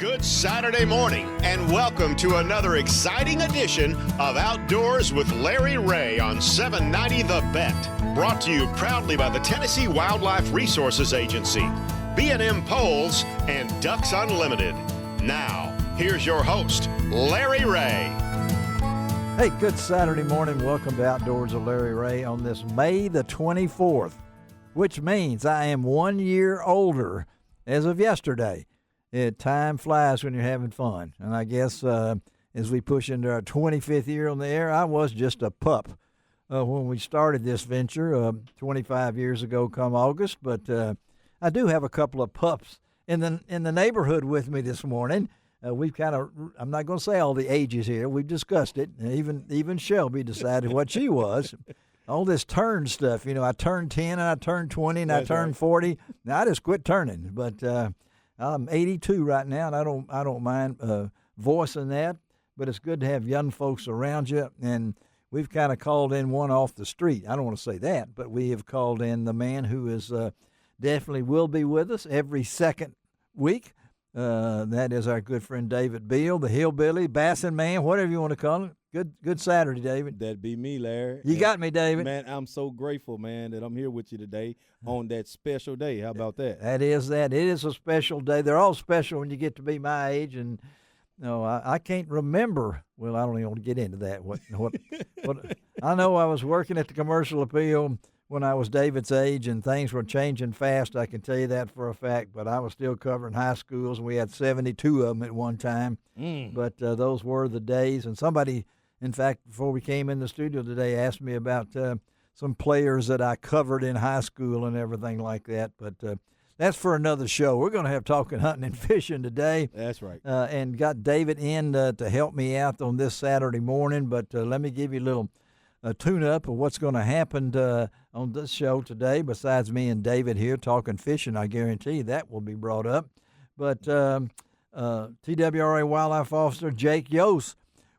Good Saturday morning, and welcome to another exciting edition of Outdoors with Larry Ray on 790 The Bet. Brought to you proudly by the Tennessee Wildlife Resources Agency, B&M Poles, and Ducks Unlimited. Now, here's your host, Larry Ray. Hey, good Saturday morning. Welcome to Outdoors with Larry Ray on this May the 24th, which means I am 1 year older as of yesterday. Time flies when you're having fun. And I guess as we push into our 25th year on the air, I was just a pup when we started this venture 25 years ago come August. But I do have a couple of pups in the neighborhood with me this morning. We've kind of, I'm not going to say all the ages here. We've discussed it. Even Shelby decided what she was. All this turn stuff. You know, I turned 10 and I turned 20 and I turned 40. Now I just quit turning. But I'm 82 right now, and I don't mind voicing that. But it's good to have young folks around you, and we've kind of called in one off the street. I don't want to say that, but we have called in the man who is definitely will be with us every second week. That is our good friend David Beal, the hillbilly, bassin man, whatever you want to call it. Good Saturday, David. That'd be me, Larry. You got me, David. Man, I'm so grateful, man, that I'm here with you today on that special day. How about that? That is that. It is a special day. They're all special when you get to be my age, and no, I can't remember. Well, I don't even want to get into that. What I know, I was working at the Commercial Appeal when I was David's age, and things were changing fast. I can tell you that for a fact. But I was still covering high schools, and we had 72 of them at one time. But those were the days. And somebody, in fact, before we came in the studio today, asked me about some players that I covered in high school and everything like that. But that's for another show. We're going to have talking, hunting, and fishing today. That's right. And got David in to help me out on this Saturday morning. But let me give you a little tune-up of what's going to happen on this show today. Besides me and David here talking fishing, I guarantee that will be brought up. But TWRA Wildlife Officer Jake Yoes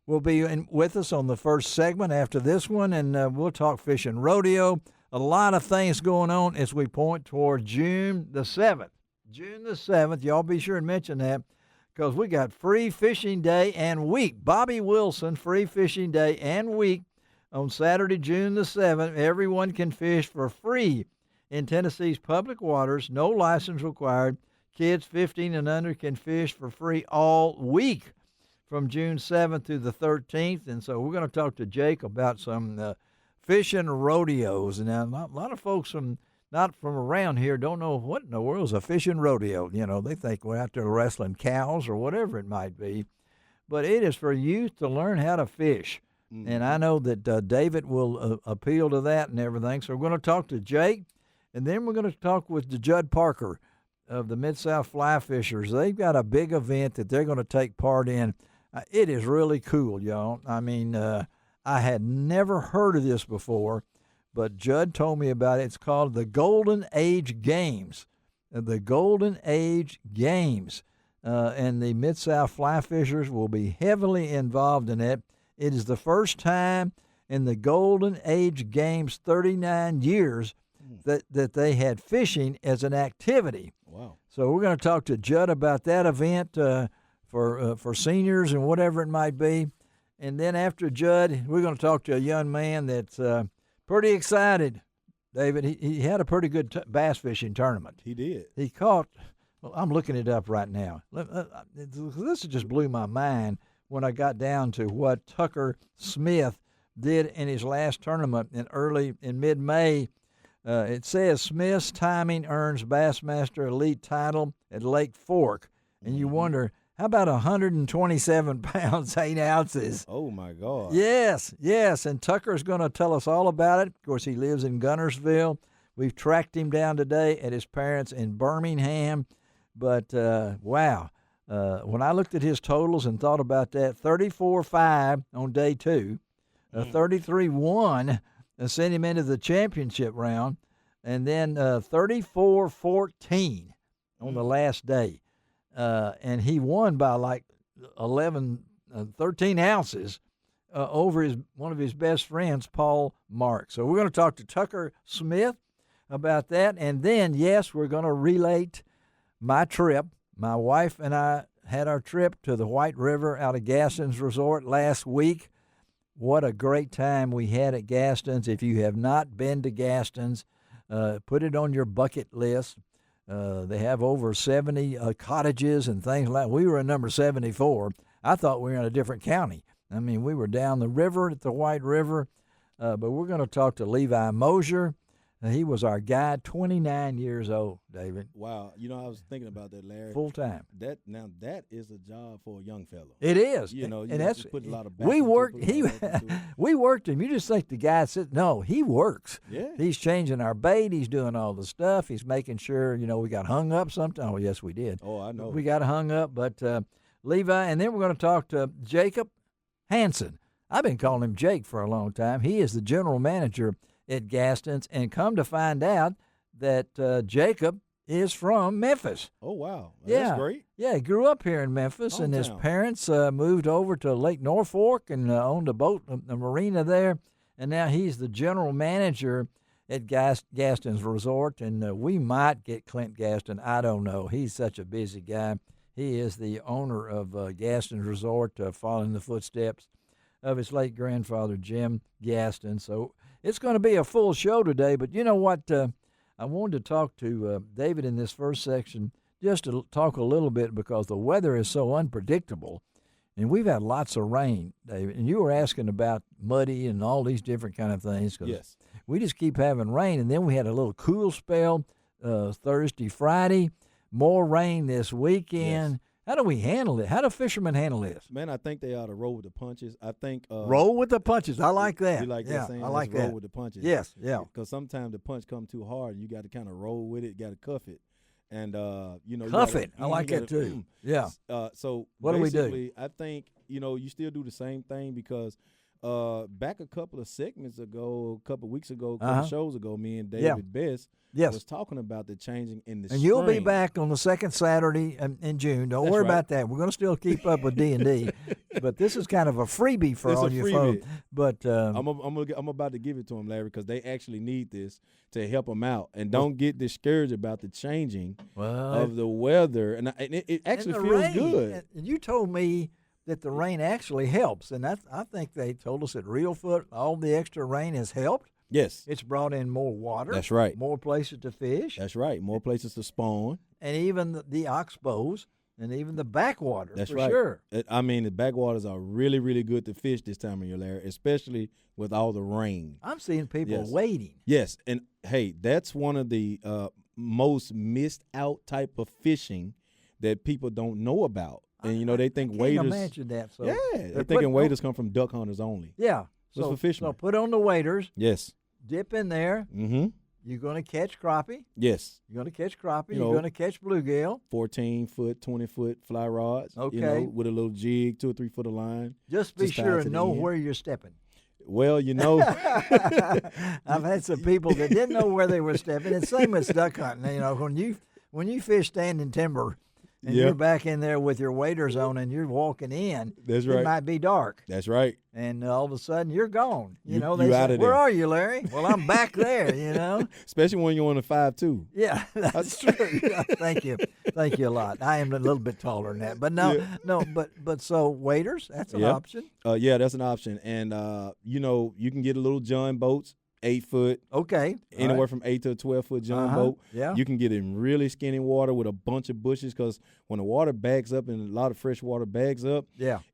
will be with us on the first segment after this one, and we'll talk fishing rodeo. A lot of things going on as we point toward June the 7th. June the 7th, y'all be sure and mention that, because we got Free Fishing Day and Week. Bobby Wilson, Free Fishing Day and Week on Saturday, June the 7th. Everyone can fish for free in Tennessee's public waters, no license required. Kids 15 and under can fish for free all week from June 7th through the 13th. And so we're going to talk to Jake about some fishing rodeos. And now, a lot of folks not from around here don't know what in the world is a fishing rodeo. You know, they think we're out there wrestling cows or whatever it might be. But it is for youth to learn how to fish. Mm-hmm. And I know that David will appeal to that and everything. So we're going to talk to Jake, and then we're going to talk with the Jud Parker of the Mid-South Fly Fishers. They've got a big event that they're going to take part in. It is really cool, y'all. I mean, I had never heard of this before, but Jud told me about it. It's called the Golden Age Games. The Golden Age Games. And the Mid-South Fly Fishers will be heavily involved in it. It is the first time in the Golden Age Games 39 years that they had fishing as an activity. Wow. So we're going to talk to Jud about that event for seniors and whatever it might be. And then after Jud, we're going to talk to a young man that's pretty excited. David, he had a pretty good bass fishing tournament. He did. He caught, well, I'm looking it up right now. This just blew my mind when I got down to what Tucker Smith did in his last tournament in mid-May. It says Smith's timing earns Bassmaster Elite title at Lake Fork. And you wonder, how about 127 pounds, 8 ounces? Oh, my God. Yes. And Tucker's going to tell us all about it. Of course, he lives in Gunnersville. We've tracked him down today at his parents' in Birmingham. But, wow. When I looked at his totals and thought about that, 34-5 on day 2, 33-1 sent him into the championship round, and then 34-14 on the last day. And he won by like 13 ounces over one of his best friends, Paul Mark. So we're going to talk to Tucker Smith about that. And then, yes, we're going to relate my trip. My wife and I had our trip to the White River out of Gaston's Resort last week. What a great time we had at Gaston's. If you have not been to Gaston's, put it on your bucket list. They have over 70 cottages and things like that. We were in number 74. I thought we were in a different county. I mean, we were down the river at the White River, but we're going to talk to Levi Moser. He was our guide, 29 years old, David. Wow. You know, I was thinking about that, Larry. Full time. That is a job for a young fellow. It is. You know, and that's put a lot of we worked. We worked him. You just think the guy said, no, he works. Yeah. He's changing our bait. He's doing all the stuff. He's making sure, we got hung up sometime. Oh, yes, we did. Oh, I know. We got hung up, but Levi, and then we're going to talk to Jacob Hanson. I've been calling him Jake for a long time. He is the general manager at Gaston's, and come to find out that Jacob is from Memphis. Oh, wow. That's great. Yeah, he grew up here in Memphis, and his parents moved over to Lake Norfolk and owned a boat, a marina there, and now he's the general manager at Gaston's Resort, and we might get Clint Gaston. I don't know. He's such a busy guy. He is the owner of Gaston's Resort, following the footsteps of his late grandfather, Jim Gaston. So it's going to be a full show today, but you know what? I wanted to talk to David in this first section just to talk a little bit because the weather is so unpredictable, and we've had lots of rain, David. And you were asking about muddy and all these different kind of things. Yes. We just keep having rain, and then we had a little cool spell Thursday, Friday, more rain this weekend. Yes. How do we handle it? How do fishermen handle this? Man, I think they ought to roll with the punches. I think roll with the punches. I like that. You like that saying? I like roll that. with the punches. Yes, yeah. Because sometimes the punch come too hard, and you got to kind of roll with it. You got to cuff it, and cuff it. I like that too. Yeah. So what do we do? I think you still do the same thing because back a couple of segments ago, a couple of weeks ago, a couple of shows ago, me and David Best. Yes. Was talking about the changing in the and spring. You'll be back on the second Saturday in June. Don't worry about that. We're going to still keep up with D&D, but this is kind of a freebie for all you folks. But I'm about to give it to them, Larry, because they actually need this to help them out, and don't get discouraged about the changing of the weather. And it actually feels good. And you told me that the rain actually helps, and I think they told us at Reelfoot all the extra rain has helped. Yes. It's brought in more water. That's right. More places to fish. That's right. More places to spawn. And even the oxbows and even the backwater. That's for right. Sure. I mean, the backwaters are really, really good to fish this time of year, Larry, especially with all the rain. I'm seeing people waiting. Yes. And, hey, that's one of the most missed out type of fishing that people don't know about. And, they think waders. I imagine that. So yeah. They're thinking waders come from duck hunters only. Yeah. Just for fishermen. So put on the waders. Yes. Dip in there. Mm-hmm. You're going to catch crappie. Yes. You're going to catch crappie. You're going to catch bluegill. 14-foot, 20-foot fly rods. Okay. With a little jig, 2 or 3 foot of line. Just be sure and know where you're stepping. Well, I've had some people that didn't know where they were stepping. It's same as duck hunting. When you fish standing timber, and you're back in there with your waders on and you're walking in. That's right. It might be dark. That's right. And all of a sudden you're gone. They out say, of there. Where are you, Larry? Well, I'm back there, Especially when you're on a 5'2". Yeah, that's true. Thank you. Thank you a lot. I am a little bit taller than that. But but so waders, that's an option. Yeah, that's an option. And, you can get a little John boats. 8 foot. Okay. Anywhere from 8 to a 12-foot John boat. Yeah. You can get in really skinny water with a bunch of bushes because when the water bags up and a lot of fresh water bags up,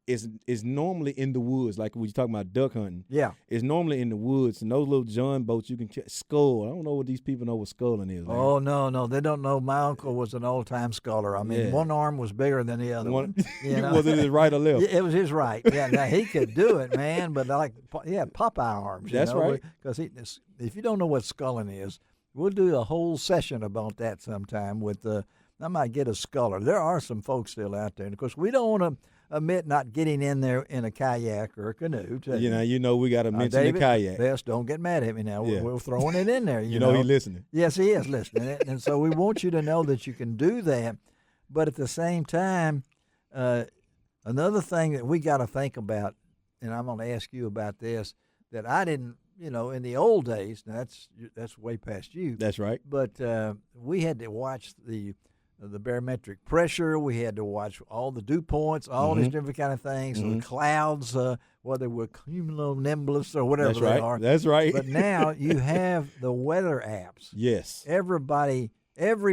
it's normally in the woods. Like when you're talking about duck hunting. Yeah. It's normally in the woods. And those little John boats, you can skull. I don't know what these people know what sculling is. Man. Oh, no. They don't know. My uncle was an old-time sculler. I mean, one arm was bigger than the other one. Was it his right or left? It was his right. Yeah, now he could do it, man. But Popeye arms. That's right. Because if you don't know what sculling is, we'll do a whole session about that sometime I might get a sculler. There are some folks still out there. And, of course, we don't want to admit not getting in there in a kayak or a canoe. We got to mention David, the kayak. Best, don't get mad at me now. We're throwing it in there. You know he's listening. Yes, he is listening. And so we want you to know that you can do that. But at the same time, another thing that we got to think about, and I'm going to ask you about this, that I didn't, in the old days, now that's way past you. That's right. But we had to watch the the barometric pressure. We had to watch all the dew points, all these different kind of things, the clouds, whether we're cumulonimbus or whatever they are. That's right. But now you have the weather apps. Yes. Every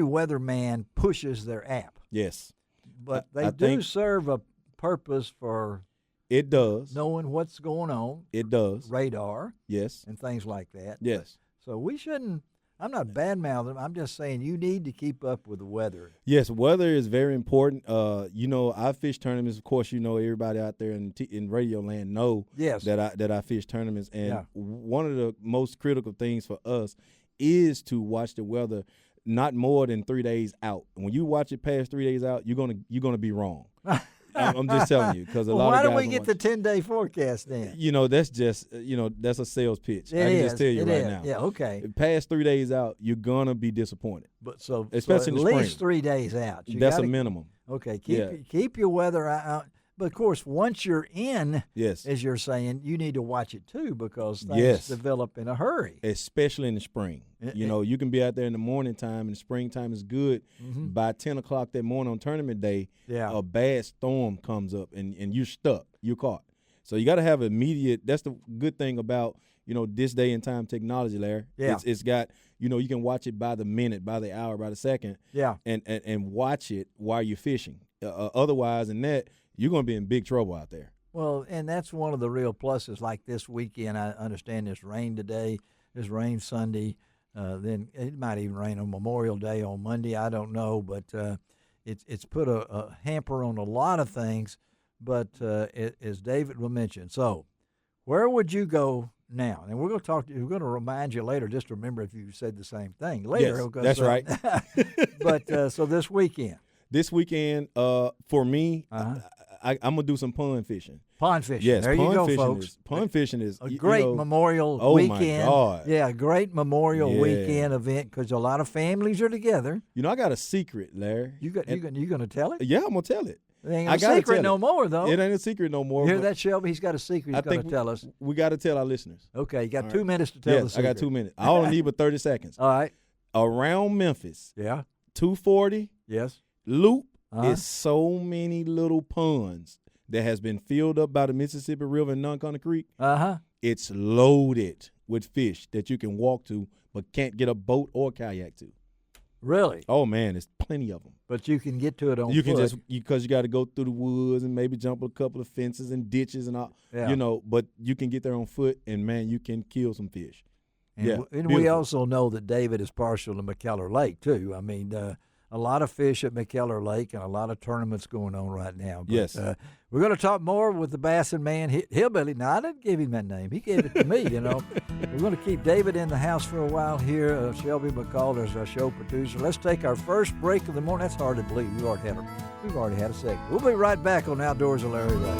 weatherman pushes their app. Yes. But they do serve a purpose for it does knowing what's going on. It does. Radar. Yes. And things like that. Yes. So we shouldn't. I'm not bad-mouthing. I'm just saying you need to keep up with the weather. Yes, weather is very important. I fish tournaments. Of course, everybody out there in radio land know that I fish tournaments. And one of the most critical things for us is to watch the weather not more than 3 days out. When you watch it past 3 days out, you're gonna be wrong. I'm just telling you because a lot of guys. Why don't we get the 10-day forecast then? That's just that's a sales pitch. I can just tell you right now. Yeah, okay. Past 3 days out, you're gonna be disappointed. But especially in the at least 3 days out. That's a minimum. Okay, keep your weather out. But, of course, once you're in, as you're saying, you need to watch it, too, because things develop in a hurry. Especially in the spring. You can be out there in the morning time, and the springtime is good. By 10 o'clock that morning on tournament day, a bad storm comes up, and you're stuck. You're caught. So you got to have immediate – that's the good thing about, this day and time technology, Larry. Yeah. It's got – you can watch it by the minute, by the hour, by the second. Yeah. And watch it while you're fishing. Otherwise than that – you're going to be in big trouble out there. Well, and that's one of the real pluses. Like this weekend, I understand there's rain today. There's rain Sunday. Then it might even rain on Memorial Day on Monday. I don't know. But it's put a hamper on a lot of things. But as David will mention, so where would you go now? And we're going to talk. We're going to remind you later. Just remember if you said the same thing later. Yes, that's right. But so this weekend. This weekend, for me, I'm going to do some pond fishing. Pond fishing. Yes, there pond you go, fishing folks. Pond fishing is a great Memorial weekend. Oh, my God. Yeah, a great Memorial weekend event because a lot of families are together. I got a secret, Larry. You going to tell it? Yeah, I'm going to tell it. It ain't a secret no more, though. It ain't a secret no more. You hear that, Shelby? He's got a secret he's going to tell us. We got to tell our listeners. Okay, you got 2 minutes to tell the secret. I got 2 minutes. I only need but 30 seconds. All right. Around Memphis. Yeah. 240. Yes. Loop. It's so many little ponds that has been filled up by the Mississippi River and Nuncona Creek. It's loaded with fish that you can walk to but can't get a boat or kayak to. Really? Oh, man, there's plenty of them. But you can get to it on foot. You can just because you got to go through the woods and maybe jump a couple of fences and ditches and all. Yeah. But you can get there on foot, and, man, you can kill some fish. And we also know that David is partial to McKellar Lake, too. I mean, a lot of fish at McKellar Lake and a lot of tournaments going on right now. But, yes. We're going to talk more with the Bassin man, Hillbilly. No, I didn't give him that name. He gave it to me, We're going to keep David in the house for a while here. Shelby McCall is our show producer. Let's take our first break of the morning. That's hard to believe. We've already had a second. We'll be right back on Outdoors with Larry Ray.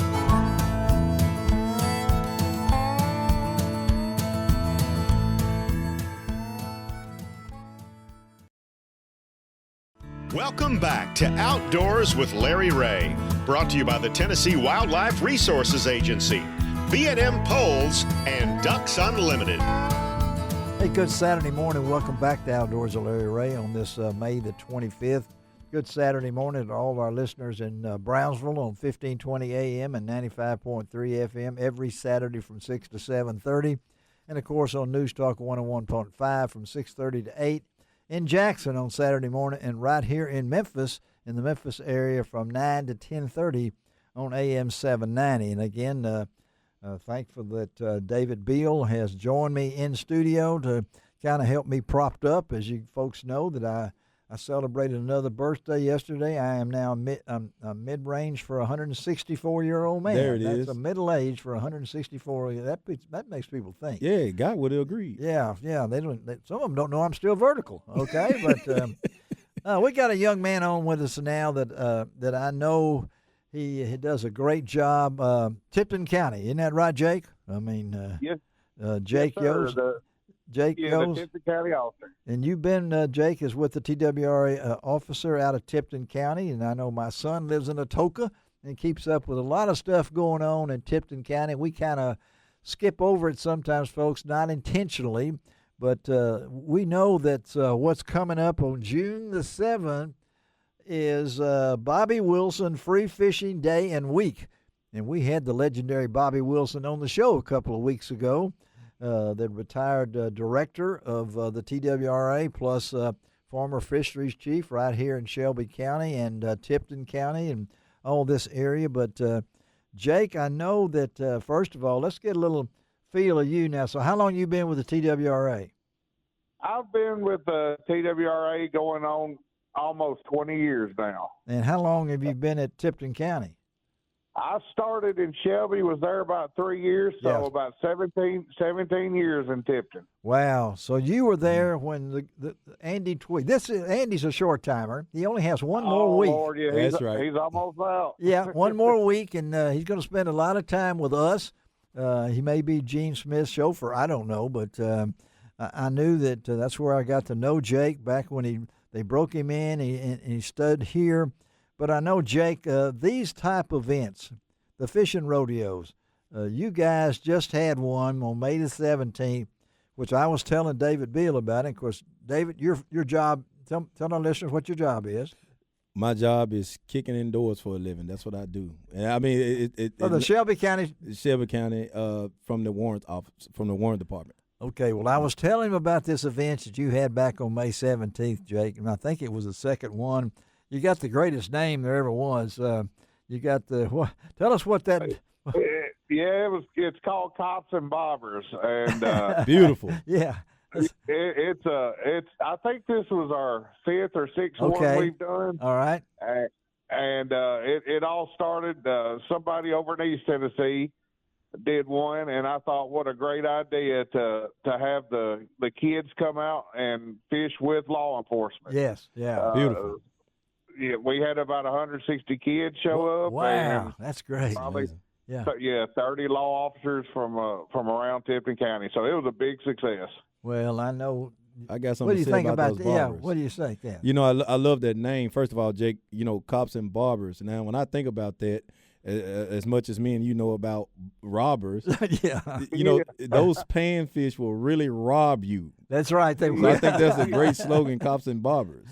Welcome back to Outdoors with Larry Ray, brought to you by the Tennessee Wildlife Resources Agency, B&M Poles, and Ducks Unlimited. Hey, good Saturday morning. Welcome back to Outdoors with Larry Ray on this May the 25th. Good Saturday morning to all of our listeners in Brownsville on 1520 AM and 95.3 FM every Saturday from 6 to 7:30. And, of course, on News Talk 101.5 from 6:30 to 8. In Jackson on Saturday morning, and right here in Memphis, in the Memphis area from 9 to 10:30 on AM 790. And again, thankful that David Beal has joined me in studio to kind of help me propped up. As you folks know, that I celebrated another birthday yesterday. I am now mid-range for a 164-year-old man. There it That's is. a middle age for 164. That makes people think. Yeah, God would agree. Yeah. They don't. Some of them don't know I'm still vertical. Okay, but we got a young man on with us now that I know he does a great job. Tipton County, isn't that right, Jake? I mean, yes. Jake Yoes. Jake Yoes. The Tipton County officer. And you've been, Jake is with the TWRA officer out of Tipton County, and I know my son lives in Atoka and keeps up with a lot of stuff going on in Tipton County. We kind of skip over it sometimes, folks, not intentionally, but we know that what's coming up on June the 7th is Bobby Wilson Free Fishing Day and Week. And we had the legendary Bobby Wilson on the show a couple of weeks ago, the retired director of the TWRA, plus former fisheries chief right here in Shelby County and Tipton County and all this area. But, Jake, I know that, first of all, let's get a little feel of you now. So how long you been with the TWRA? I've been with the TWRA going on almost 20 years now. And how long have you been at Tipton County? I started in Shelby, was there about 3 years, so Yes. about 17 years in Tipton. Wow. So you were there when the Andy Tweed. Andy's a short timer. He only has one more week. Lord, yeah, That's right. He's almost out. Yeah, one more week, and he's going to spend a lot of time with us. He may be Gene Smith's chauffeur. I don't know, but I knew that that's where I got to know Jake back when they broke him in and he stood here. But I know, Jake, these type events, the fishing rodeos, you guys just had one on May the 17th, which I was telling David Beal about it. Of course, David, your job, tell our listeners what your job is. My job is kicking indoors for a living. That's what I do. And I mean, the Shelby County. Shelby County, from the warrant office, from the warrant department. Okay, well, I was telling him about this event that you had back on May 17th, Jake, and I think it was the second one. You got the greatest name there ever was. You got tell us what that. It's called Cops and Bobbers, and Beautiful. Yeah. It's I think this was our 5th or 6th one we've done. All right. And it all started. Somebody over in East Tennessee did one, and I thought, what a great idea to have the kids come out and fish with law enforcement. Yes. Yeah. Beautiful. Yeah, we had about 160 kids show up. Wow, that's great. Probably, yeah. 30 law officers from around Tipton County. So it was a big success. Well, I know. I got something what do you to say think about that? those Yeah, barbers. what do you think? Yeah. You know, I love that name. First of all, Jake, cops and barbers. Now, when I think about that, as much as me and you know about robbers, yeah, those panfish will really rob you. That's right. They So I think that's a great slogan, cops and barbers.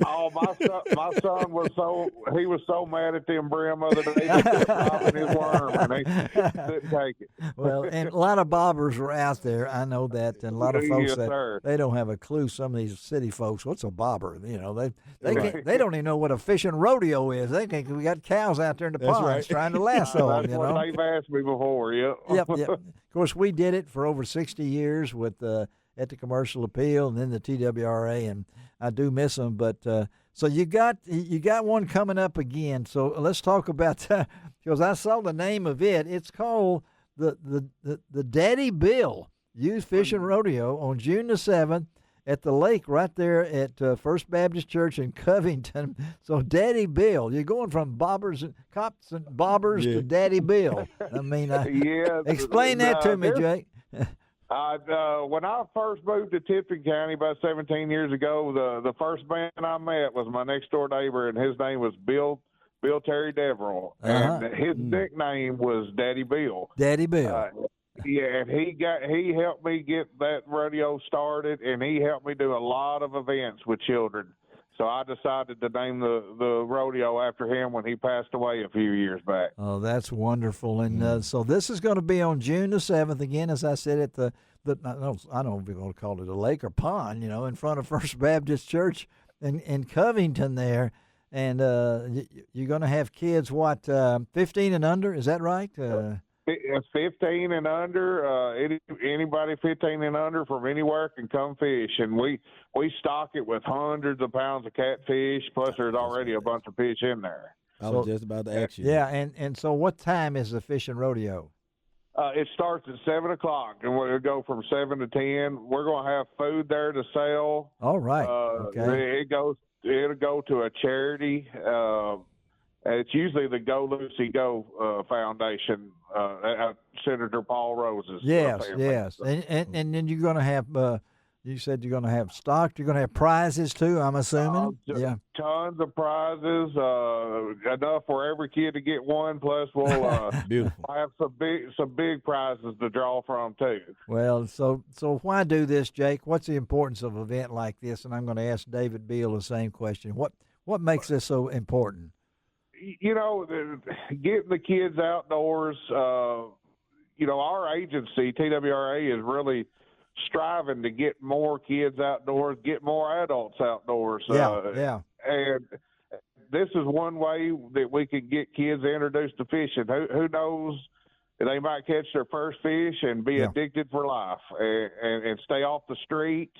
Oh, my son was so mad at them brim other day. He kept robbing his worm, and they couldn't take it. Well, and a lot of bobbers were out there. I know that, and a lot of folks sir. They don't have a clue. Some of these city folks, what's a bobber? They don't even know what a fishing rodeo is. They think we got cows out there in the ponds trying to lasso them. That's what they've asked me before. Yep. Yep. Of course, we did it for over 60 years with at the Commercial Appeal and then the TWRA, and I do miss them. But so you got one coming up again. So let's talk about that, because I saw the name of it. It's called the Daddy Bill Youth Fishing Rodeo on June the 7th at the lake right there at First Baptist Church in Covington. So Daddy Bill, you're going from cops and bobbers to Daddy Bill. I mean, explain that to me, Jake. When I first moved to Tipton County about 17 years ago, the first man I met was my next door neighbor, and his name was Bill Terry Deverell, and his nickname was Daddy Bill. Daddy Bill. And he helped me get that rodeo started, and he helped me do a lot of events with children. So I decided to name the rodeo after him when he passed away a few years back. Oh, that's wonderful. And so this is going to be on June the 7th, again, as I said, at I don't know if we're going to call it a lake or pond, in front of First Baptist Church in Covington there. And you're going to have kids, 15 and under? Is that right? 15 and under, anybody 15 and under from anywhere can come fish, and we stock it with hundreds of pounds of catfish. Plus, there's already a bunch of fish in there. I was just about to ask you. Yeah, and so what time is the fishing rodeo? It starts at 7 o'clock, and we'll go from 7 to 10. We're going to have food there to sell. All right. Okay. It'll go to a charity. It's usually the Go Lucy Go Foundation, Senator Paul Rose's. Yes. And then you're going to have, you said you're going to have stock. You're going to have prizes too, I'm assuming. Yeah. Tons of prizes, enough for every kid to get one. Plus, we'll have some big prizes to draw from too. Well, so why do this, Jake? What's the importance of an event like this? And I'm going to ask David Beal the same question. What makes this so important? You know, getting the kids outdoors. You know, our agency, TWRA, is really striving to get more kids outdoors, get more adults outdoors. Yeah. And this is one way that we can get kids introduced to fishing. Who knows? They might catch their first fish and be addicted for life, and stay off the streets.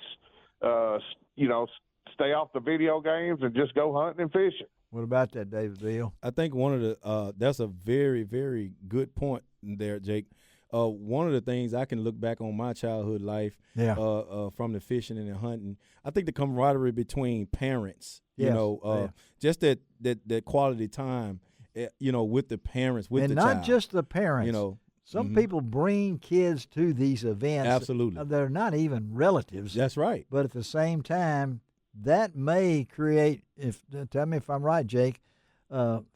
You know, stay off the video games and just go hunting and fishing. What about that, David Bill? I think one of the that's a very, very good point there, Jake. One of the things I can look back on my childhood life from the fishing and the hunting, I think the camaraderie between parents, just that quality time, with the parents, with and the not child. just the parents. Some people bring kids to these events. Absolutely. They're not even relatives. That's right. But at the same time, that may create, tell me if I'm right, Jake,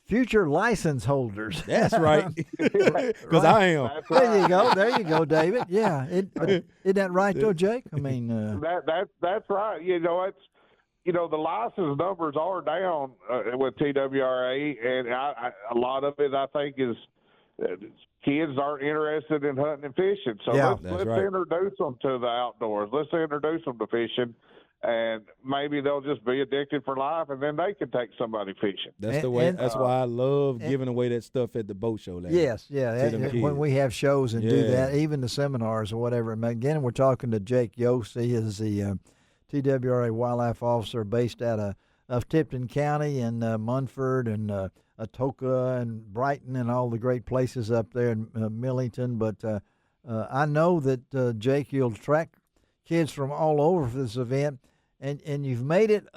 future license holders. That's right. Because I am. There you go, David. Yeah. Isn't that right, though, Jake? I mean. That's right. It's. The license numbers are down with TWRA, and a lot of it, I think, is kids aren't interested in hunting and fishing. So let's introduce them to the outdoors. Let's introduce them to fishing, and maybe they'll just be addicted for life, and then they can take somebody fishing. That's the way. That's why I love giving away that stuff at the boat show. Yes, when we have shows and do that, even the seminars or whatever. Again, we're talking to Jake Yoes. He is the TWRA wildlife officer based out of Tipton County and Munford and Atoka and Brighton and all the great places up there in Millington. But I know that, Jake, you'll attract kids from all over for this event, and you've made it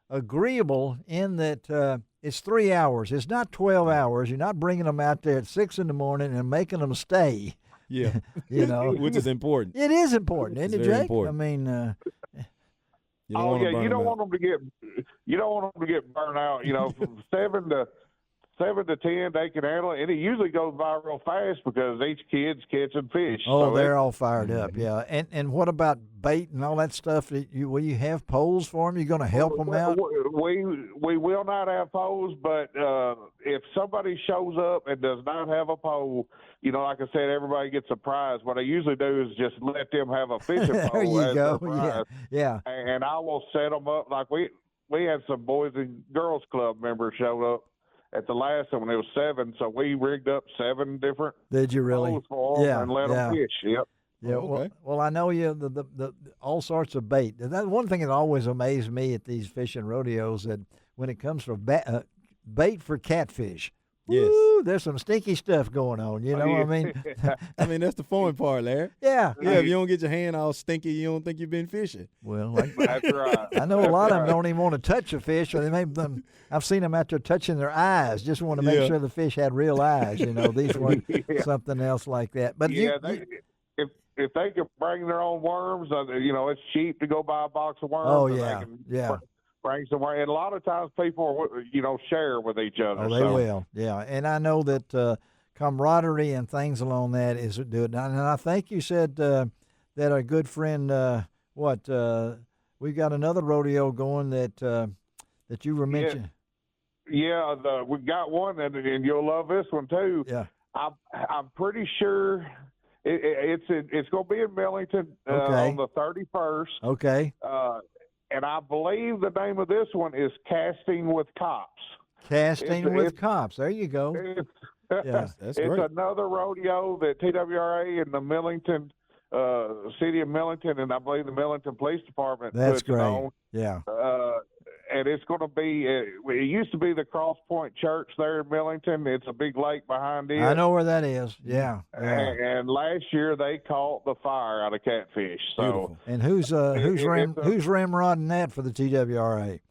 agreeable in that it's 3 hours. It's not 12 hours. You're not bringing them out there at 6 in the morning and making them stay. Yeah. Which is important. It is important, isn't it, Jake? Important. I mean, you don't want them to get burnt out. From 7 to 10, they can handle it, and it usually goes by real fast because each kid's catching fish. Oh, so they're all fired up, yeah. And what about bait and all that stuff? Will you have poles for them? You going to help them out? We will not have poles, but if somebody shows up and does not have a pole, like I said, everybody gets a prize. What I usually do is just let them have a fishing pole. There you go. Prize. Yeah. And I will set them up like we had some Boys and Girls Club members showed up at the last one. It was 7, so we rigged up 7 different. Did you really? Poles for them and let them fish. Yep. Yeah. Okay. Well, I know the all sorts of bait. That one thing that always amazed me at these fishing rodeos that when it comes for bait for catfish. Yes. Woo, there's some stinky stuff going on, what I mean? I mean, that's the fun part, Larry. Yeah. Yeah, if you don't get your hand all stinky, you don't think you've been fishing. Well, that's right. I know a lot of them don't even want to touch a fish, or I've seen them out there touching their eyes, just want to make sure the fish had real eyes, these weren't something else like that. But if they can bring their own worms, it's cheap to go buy a box of worms. Oh, yeah. Bring somewhere, and a lot of times people, share with each other. Oh, they will, yeah. And I know that camaraderie and things along that is good. And I think you said that a good friend, we've got another rodeo going that you were mentioning. Yeah, we got one, and you'll love this one too. Yeah, I'm pretty sure it's going to be in Millington on the 31st. Okay. And I believe the name of this one is Casting with Cops. Casting with Cops. There you go. That's great. It's another rodeo that TWRA and the Millington, city of Millington, and I believe the Millington Police Department puts great. On. Yeah. And it's going to be, it used to be the Cross Point Church there in Millington. It's a big lake behind it. I know where that is. Yeah. And last year they caught the fire out of catfish. So. Beautiful. And who's ramrodding that for the TWRA?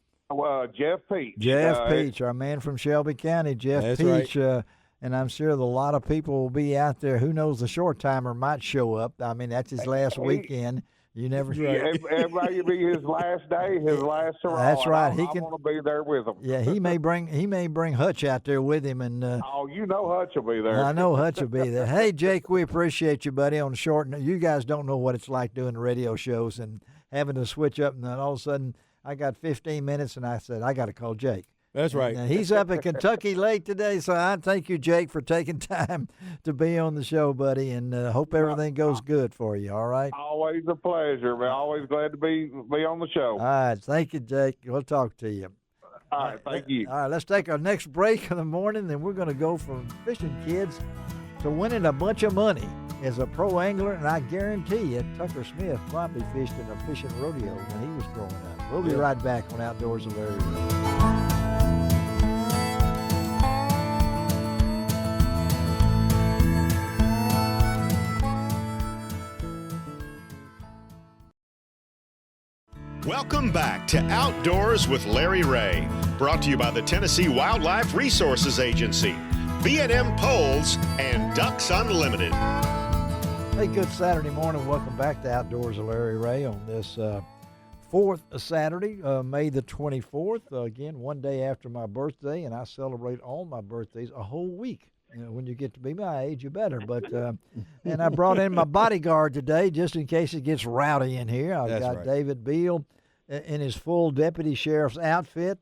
Jeff Peach. Peach, our man from Shelby County, Jeff That's Peach. Right. And I'm sure a lot of people will be out there. Who knows, the short timer might show up. I mean, that's his last weekend. You never. Everybody be his last day, his last hurrah. That's right. I want to be there with him. Yeah, he may bring Hutch out there with him, and Hutch will be there. I know Hutch will be there. Hey, Jake, we appreciate you, buddy. On short, you guys don't know what it's like doing radio shows and having to switch up, and then all of a sudden I got 15 minutes, and I said, I got to call Jake. That's right. And he's up at Kentucky Lake today, so I thank you, Jake, for taking time to be on the show, buddy, and hope everything goes good for you, all right? Always a pleasure, man. Always glad to be on the show. All right. Thank you, Jake. We'll talk to you. All right. Thank you. All right. Let's take our next break of the morning, then we're going to go from fishing kids to winning a bunch of money as a pro angler, and I guarantee you Tucker Smith probably fished in a fishing rodeo when he was growing up. We'll be right back on Outdoors with Larry Ray. Welcome back to Outdoors with Larry Ray, brought to you by the Tennessee Wildlife Resources Agency, B&M Poles, and Ducks Unlimited. Hey, good Saturday morning. Welcome back to Outdoors with Larry Ray on this fourth Saturday, May the 24th. Again, one day after my birthday, and I celebrate all my birthdays a whole week. You know, when you get to be my age, you better. But and I brought in my bodyguard today just in case it gets rowdy in here. I've got right. David Beal in his full deputy sheriff's outfit.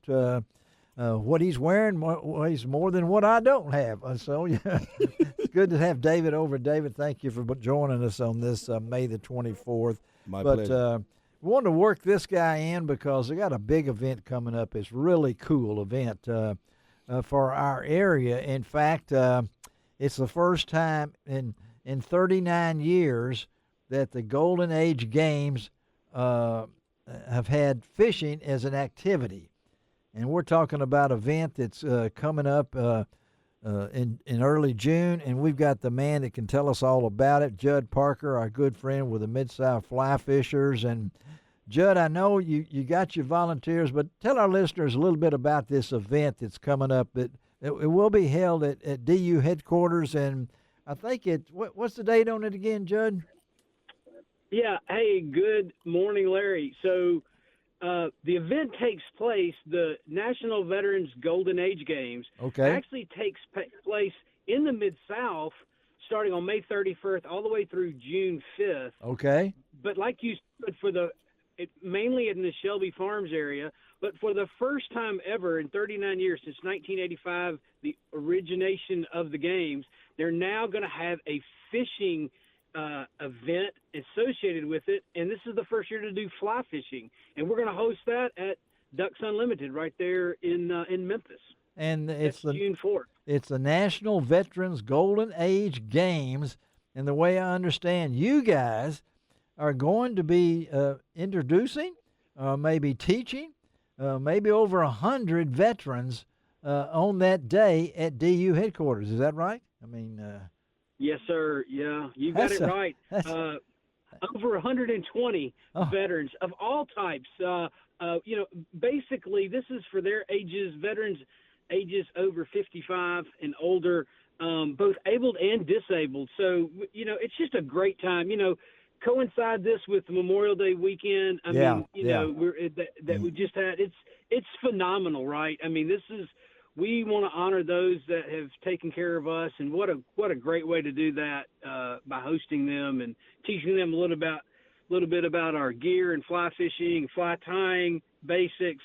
What he's wearing weighs more than what I don't have. So yeah, it's good to have David over. David, thank you for joining us on this May the 24th. My pleasure. We wanted to work this guy in because they got a big event coming up. It's a really cool event. For our area. In fact, it's the first time in 39 years that the Golden Age Games have had fishing as an activity. And we're talking about an event that's coming up in early June, and we've got the man that can tell us all about it, Jud Parker, our good friend with the Mid-South Fly Fishers. And Jud, I know you got your volunteers, but tell our listeners a little bit about this event that's coming up. It will be held at DU headquarters, and I think what's the date on it again, Jud? Yeah. Hey, good morning, Larry. So the event takes place, the National Veterans Golden Age Games actually takes place in the Mid-South starting on May 31st all the way through June 5th. Okay. But like you said, mainly in the Shelby Farms area, but for the first time ever in 39 years, since 1985, the origination of the games, they're now going to have a fishing event associated with it, and this is the first year to do fly fishing, and we're going to host that at Ducks Unlimited right there in Memphis. And it's June 4th. It's the National Veterans Golden Age Games, and the way I understand, you guys are going to be introducing, maybe teaching, maybe over 100 veterans on that day at DU headquarters. Is that right? I mean, yes, sir. Yeah, you got it right. Over 120 veterans of all types. Basically, this is for their ages, veterans ages over 55 and older, both abled and disabled. So, it's just a great time. Coincide this with Memorial Day weekend. I mean, we just had. It's phenomenal, right? I mean, we want to honor those that have taken care of us, and what a great way to do that by hosting them and teaching them a little bit about our gear and fly fishing, fly tying basics,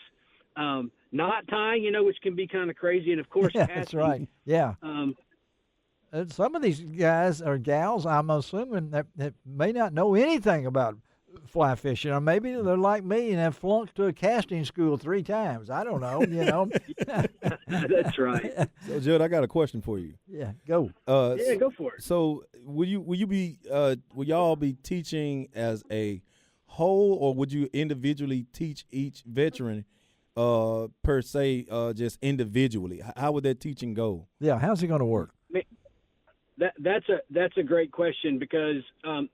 knot tying, which can be kind of crazy, and of course, yeah, that's right. Yeah. Some of these guys or gals, I'm assuming, that may not know anything about fly fishing, or maybe they're like me and have flunked to a casting school 3 times. I don't know, That's right. So, Jud, I got a question for you. Yeah, go. Go for it. So, will y'all be teaching as a whole, or would you individually teach each veteran per se, just individually? How would that teaching go? Yeah, how's it going to work? That's a great question, because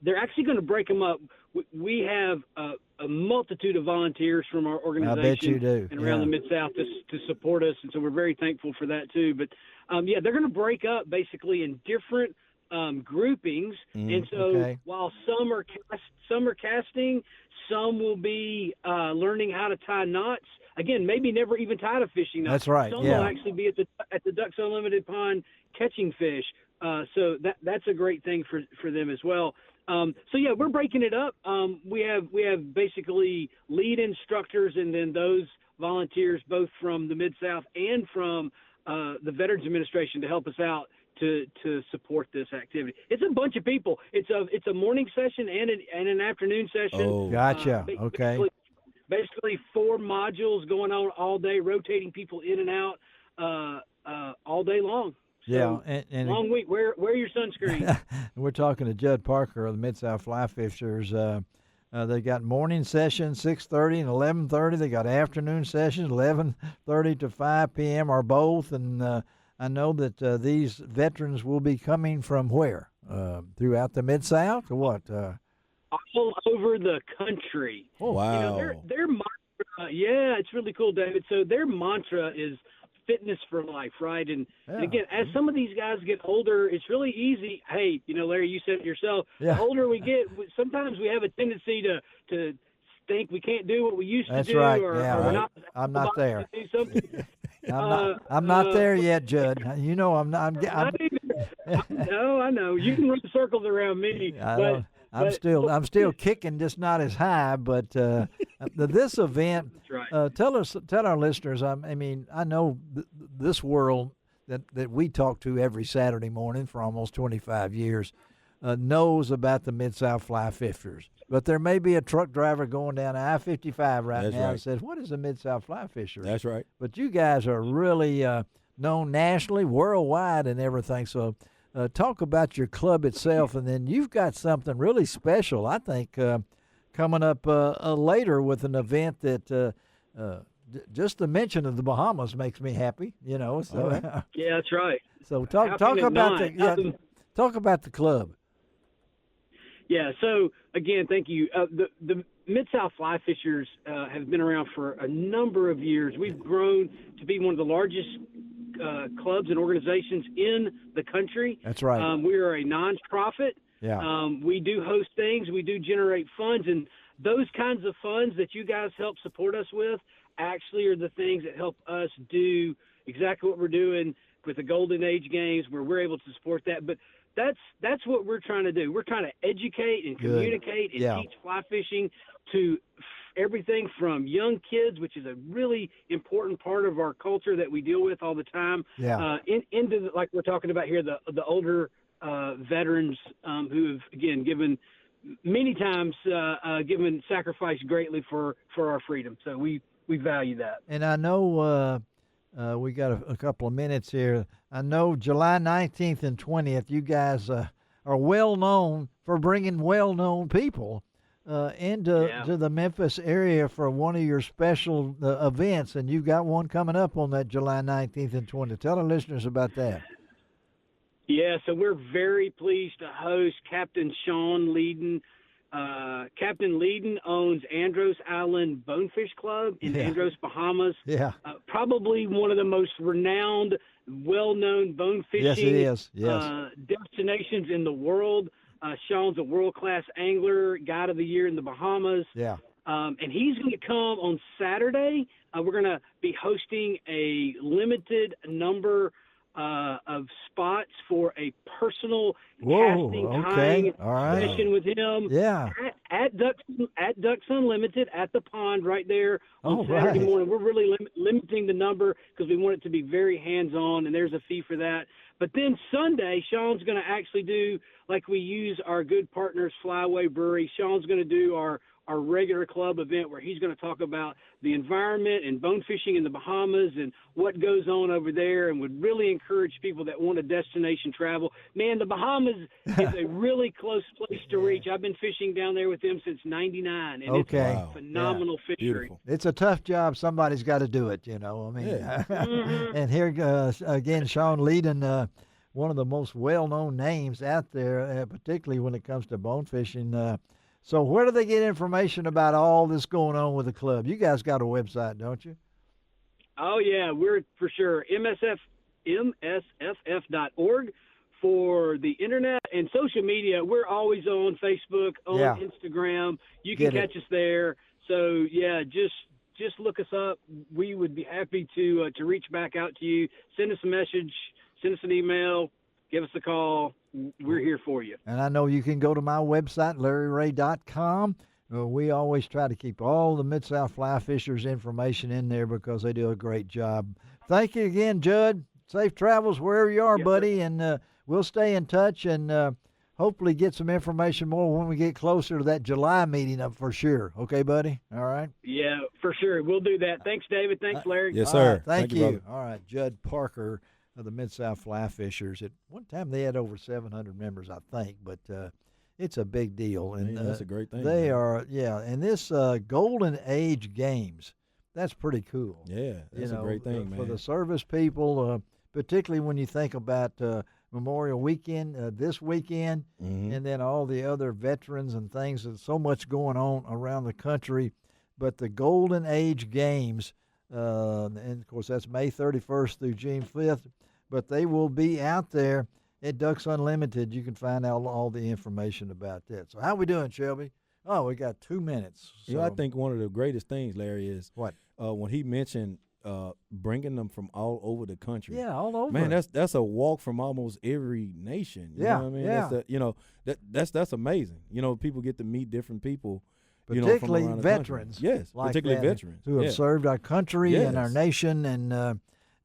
they're actually going to break them up. We have a multitude of volunteers from our organization, I bet you do. And around the Mid-South to support us, and so we're very thankful for that too. But they're going to break up basically in different groupings, and so while some are casting, some will be learning how to tie knots. Again, maybe never even tied a fishing knot. That's right. Some will actually be at the Ducks Unlimited pond catching fish. So that's a great thing for them as well. So yeah, we're breaking it up. We have basically lead instructors and then those volunteers both from the Mid-South and from the Veterans Administration to help us out to support this activity. It's a bunch of people. It's a morning session and an afternoon session. Oh, gotcha. Okay. Basically 4 modules going on all day, rotating people in and out all day long. So, yeah, and long week. Wear your sunscreen. We're talking to Jud Parker of the Mid-South Fly Fishers. They got morning sessions 6:30 and 11:30. They got afternoon sessions 11:30 to 5 p.m. or both. And I know that these veterans will be coming from where? Throughout the Mid-South or what? All over the country. Oh, wow. You know, their mantra, yeah, it's really cool, David. So their mantra is fitness for life, right? And again, as some of these guys get older, it's really easy. Hey, you know, Larry, you said it yourself. Yeah. The older we get, sometimes we have a tendency to think we can't do what we used That's to do. right. Or, Yeah, or right. not I'm not there. To do something. I'm not there yet, Jud. You know, I'm not. No, I know. You can run circles around me. I'm still kicking, just not as high. But this event, that's right. Tell our listeners. I mean, I know this world that we talk to every Saturday morning for almost 25 years knows about the Mid-South Fly Fishers. But there may be a truck driver going down I-55 right now and says, "What is a Mid-South Fly Fisher?" That's right. But you guys are really known nationally, worldwide, and everything. So. Talk about your club itself, and then you've got something really special, I think, coming up later with an event that just the mention of the Bahamas makes me happy. You know, so right. Yeah, that's right. So talk about talk about the club. Yeah. So again, thank you. The Mid-South Fly Fishers have been around for a number of years. We've grown to be one of the largest clubs and organizations in the country. That's right. We are a nonprofit. Yeah. We do host things. We do generate funds, and those kinds of funds that you guys help support us with actually are the things that help us do exactly what we're doing with the Golden Age Games, where we're able to support that. But that's what we're trying to do. We're trying to educate and communicate and teach fly fishing to everything from young kids, which is a really important part of our culture that we deal with all the time, into like we're talking about here, the older veterans who have, again, given many times, given sacrifice greatly for our freedom. So we value that. And I know we got a couple of minutes here. I know July 19th and 20th, you guys are well known for bringing well-known people into to the Memphis area for one of your special events, and you've got one coming up on that July 19th and 20th. Tell our listeners about that. Yeah, so we're very pleased to host Captain Sean Leeden. Captain Leeden owns Andros Island Bonefish Club in Andros, Bahamas. Yeah. Probably one of the most renowned, well-known bone fishing destinations in the world. Sean's a world-class angler, guide of the year in the Bahamas. Yeah. And he's going to come on Saturday. We're going to be hosting a limited number of spots for a personal casting tying session with him. Yeah. At Ducks Unlimited at the pond right there on Saturday morning. We're really limiting the number because we want it to be very hands-on, and there's a fee for that. But then Sunday, Sean's going to actually do, like we use our good partners, Flyway Brewery. Sean's going to do our regular club event where he's going to talk about the environment and bone fishing in the Bahamas and what goes on over there, and would really encourage people that want a destination travel. Man, the Bahamas is a really close place to reach. I've been fishing down there with them since '99, and it's a phenomenal fishery. Beautiful. It's a tough job. Somebody's got to do it, you know. I mean, and here again, Sean Leeden, one of the most well-known names out there, particularly when it comes to bone fishing. So where do they get information about all this going on with the club? You guys got a website, don't you? Oh, yeah, we're for sure. MSFF.org for the internet and social media. We're always on Facebook, on Instagram. You can catch us there. So, yeah, just look us up. We would be happy to reach back out to you. Send us a message. Send us an email. give us a call. We're here for you. And I know you can go to my website, LarryRay.com. We always try to keep all the Mid-South Fly Fishers information in there because they do a great job. Thank you again, Jud. Safe travels wherever you are, yes, buddy, sir. and we'll stay in touch and hopefully get some information more when we get closer to that July meeting up for sure. Okay, buddy? All right? Yeah, for sure. We'll do that. Thanks, David. Thanks, Larry. Yes, sir. Right, thank you. brother. All right, Jud Parker of the Mid-South Fly Fishers. At one time they had over 700 members, I think, but it's a big deal. And that's a great thing. They man. are, yeah. And this Golden Age Games, that's pretty cool. Yeah, that's a great thing, man. For the service people, particularly when you think about Memorial Weekend this weekend, and then all the other veterans and things. There's so much going on around the country. But the Golden Age Games, and of course that's May 31st through June 5th, but they will be out there at Ducks Unlimited. You can find out all the information about that. So how we doing, Shelby? Oh, we got 2 minutes. So. You know, I think one of the greatest things, Larry, is what when he mentioned bringing them from all over the country. Yeah, all over. Man, that's a walk from almost every nation. You know what I mean? Yeah. That's amazing. You know, people get to meet different people. Particularly from around the veterans. country. Yes, like particularly that, veterans. who have served our country and our Yes. nation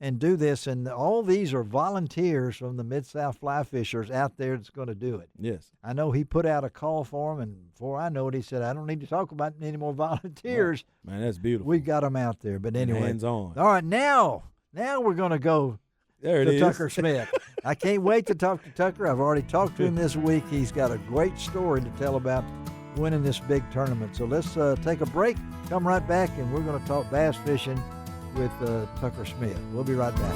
and do this. And all these are volunteers from the Mid-South Fly Fishers out there that's going to do it. Yes. I know he put out a call for them, and before I know it, he said, I don't need to talk about any more volunteers. Man, that's beautiful. We got them out there. But anyway. Hands on. All right, now we're going to go to Tucker Smith. I can't wait to talk to Tucker. I've already talked to him this week. He's got a great story to tell about winning this big tournament. So let's take a break, come right back, and we're going to talk bass fishing with Tucker Smith. We'll be right back.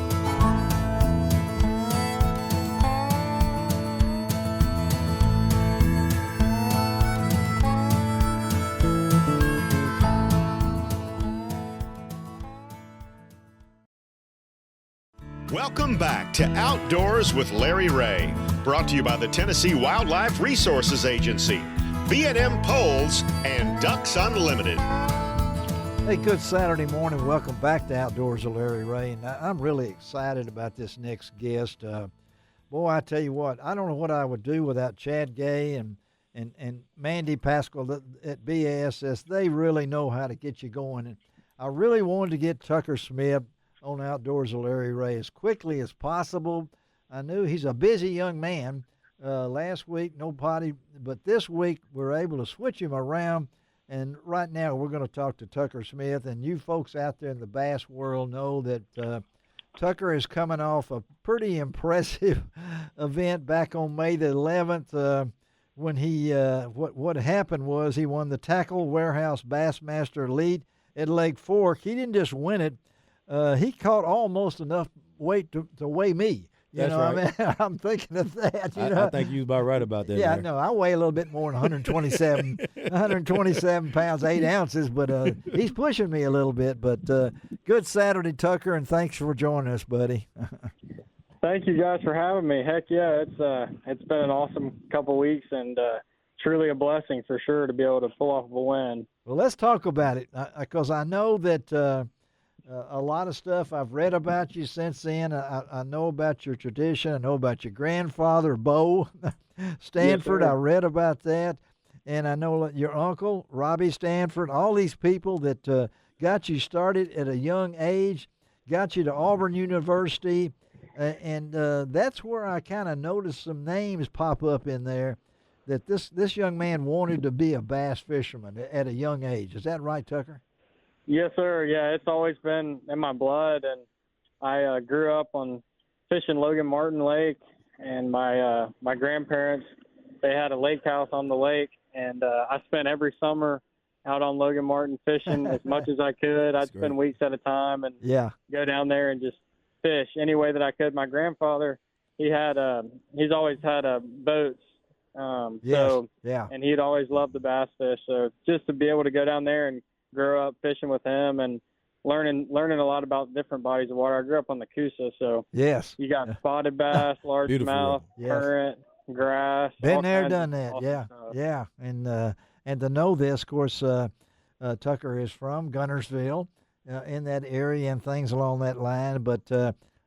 Welcome back to Outdoors with Larry Ray, brought to you by the Tennessee Wildlife Resources Agency, B&M Poles, and Ducks Unlimited. Hey, good Saturday morning. Welcome back to Outdoors with Larry Ray. And I'm really excited about this next guest. Boy, I tell you what, I don't know what I would do without Chad Gay and Mandy Pascal at BASS. They really know how to get you going. And I really wanted to get Tucker Smith on Outdoors with Larry Ray as quickly as possible. I knew he's a busy young man. Last week, no potty, but this week we're able to switch him around. And right now we're going to talk to Tucker Smith. And you folks out there in the bass world know that Tucker is coming off a pretty impressive event back on May the 11th when he what happened was he won the Tackle Warehouse Bassmaster Elite at Lake Fork. He didn't just win it. He caught almost enough weight to weigh me. That's right. I mean, I'm thinking of that. I think you was about right about that. Yeah, Larry. no, I weigh a little bit more than 127 pounds, 8 ounces, but he's pushing me a little bit. But good Saturday, Tucker, and thanks for joining us, buddy. Thank you guys for having me. Heck yeah, it's been an awesome couple weeks and truly a blessing for sure to be able to pull off a win. Well, let's talk about it because I know that a lot of stuff I've read about you since then. I know about your tradition. I know about your grandfather, Bo Stanford. Yes, I read about that. And I know your uncle, Robbie Stanford, all these people that got you started at a young age, got you to Auburn University. And that's where I kind of noticed some names pop up in there that this young man wanted to be a bass fisherman at a young age. Is that right, Tucker? Yes, sir. Yeah, it's always been in my blood, and I grew up on fishing Logan Martin Lake, and my grandparents, they had a lake house on the lake, and I spent every summer out on Logan Martin fishing as much as I could. I'd spend weeks at a time and go down there and just fish any way that I could. My grandfather, he's always had boats, and he'd always loved the bass fish. So just to be able to go down there and grow up fishing with him and learning a lot about different bodies of water. I grew up on the Coosa, so you got spotted bass, largemouth, current, grass. Been there, done that. Yeah. And to know this, of course, Tucker is from Gunnersville, in that area and things along that line. But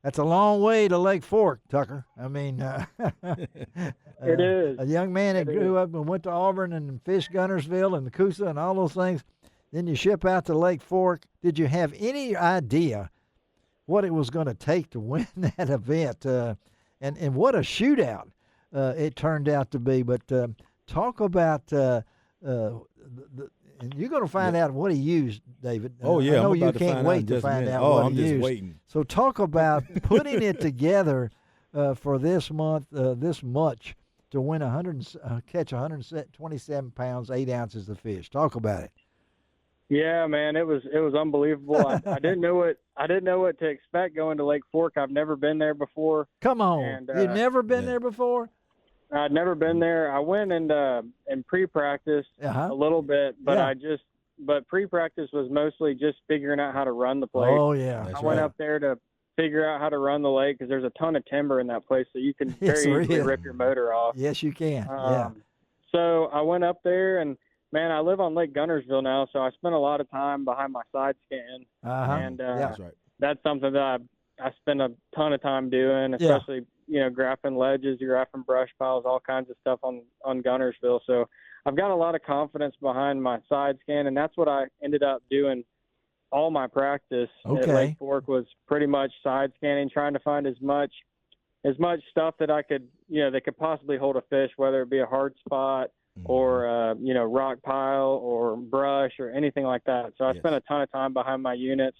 That's a long way to Lake Fork, Tucker. I mean, it is. A young man that grew up and went to Auburn and fished Gunnersville and the Coosa and all those things. Then you ship out to Lake Fork. Did you have any idea what it was going to take to win that event? And what a shootout it turned out to be. But talk about and you're going to find out what he used, David. Oh, yeah. I know you can't wait to find out what he used. I'm just waiting. So talk about putting it together for this month, this much, to win catch 127 pounds, 8 ounces of fish. Talk about it. Yeah, man, it was unbelievable. I didn't know what to expect going to Lake Fork. I've never been there before. Come on, and, you've never been there before? I'd never been there. I went and pre-practiced a little bit, but but pre-practice was mostly just figuring out how to run the place. Oh yeah, I went up there to figure out how to run the lake because there's a ton of timber in that place, so you can very easily rip your motor off. Yes, you can. So I went up there, and man, I live on Lake Gunnersville now, so I spent a lot of time behind my side scan, and that's right. That's something that I spend a ton of time doing, especially graphing ledges, you're graphing brush piles, all kinds of stuff on Gunnersville. So I've got a lot of confidence behind my side scan, and that's what I ended up doing. All my practice at Lake Fork was pretty much side scanning, trying to find as much stuff that I could, that could possibly hold a fish, whether it be a hard spot or rock pile or brush or anything like that. So I spent a ton of time behind my units.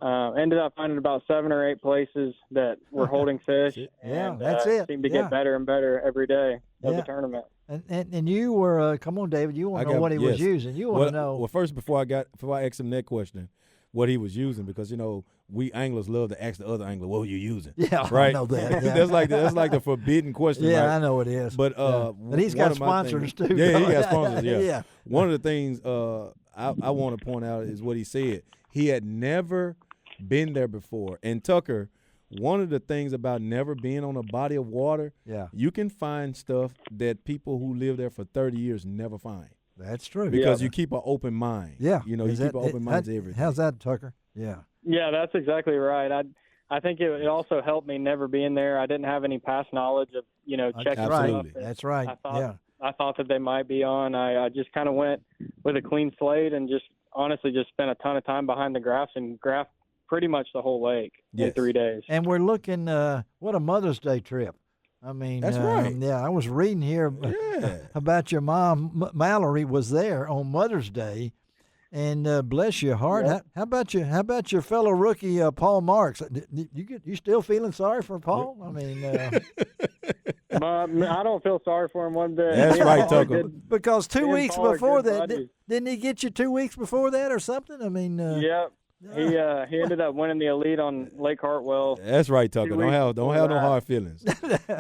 Ended up finding about 7 or 8 places that were holding fish. And, that's it. Seemed to get better and better every day of the tournament. And you were, come on, David, you want to know what he was using. You want to know. Well, first, before I ask him that question, what he was using, because we anglers love to ask the other angler, what were you using? Yeah, right. I know that. Yeah. that's like the forbidden question. Yeah, right? I know it is. But but he's got sponsors too. Yeah, he got sponsors. Yeah. One of the things I want to point out is what he said. He had never been there before. And Tucker, one of the things about never being on a body of water, you can find stuff that people who live there for 30 years never find. That's true. Because you keep an open mind. Yeah. You keep an open mind to everything. How's that, Tucker? Yeah. Yeah, that's exactly right. I think it also helped me never being there. I didn't have any past knowledge of, checking stuff. That That's right. I thought that they might be on. I just kind of went with a clean slate and just honestly just spent a ton of time behind the graphs and graphed pretty much the whole lake in 3 days. And we're looking, what a Mother's Day trip. I mean, that's right. Yeah, I was reading here about your mom. Mallory was there on Mother's Day, and bless your heart. Yeah. How about your fellow rookie Paul Marks? You still feeling sorry for Paul? I mean, I don't feel sorry for him one bit. That's right, Tucker. Because 2 weeks before that, didn't he get you 2 weeks before that or something? I mean, yeah. He ended up winning the elite on Lake Hartwell. That's right, Tucker. Don't have no hard feelings.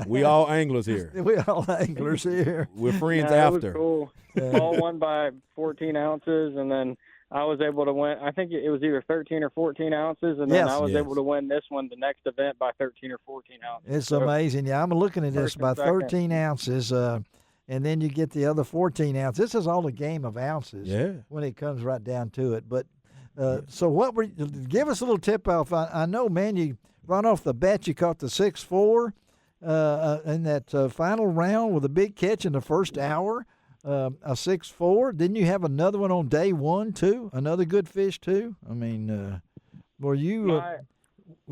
We all anglers here. We all anglers here. We're friends after. It was cool. All won by 14 ounces, and then I was able to win. I think it was either 13 or 14 ounces, and then I was able to win this one, the next event, by 13 or 14 ounces. It's amazing. Yeah, I'm looking at this by 13 ounces, and then you get the other 14 ounces. This is all a game of ounces when it comes right down to it. But so give us a little tip off. I know, man, you run off the bat, you caught the 6-4 in that final round with a big catch in the first hour, a 6-4. Didn't you have another one on day one too? Another good fish too? I mean, were you?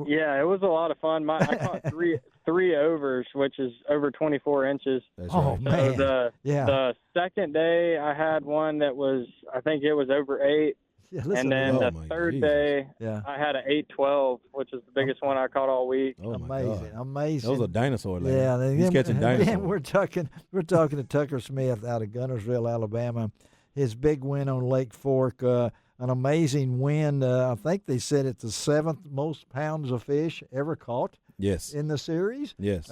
Yeah, it was a lot of fun. I caught three overs, which is over 24 inches. That's right. Man. So the second day I had one that was, I think it was over 8. Yeah, and then the third day, I had an 8-12, which is the biggest one I caught all week. Oh, amazing! Those are dinosaur legs. Yeah, he's catching dinosaurs. And we're talking to Tucker Smith out of Gunnersville, Alabama. His big win on Lake Fork, an amazing win. I think they said it's the 7th most pounds of fish ever caught. Yes. In the series. Yes.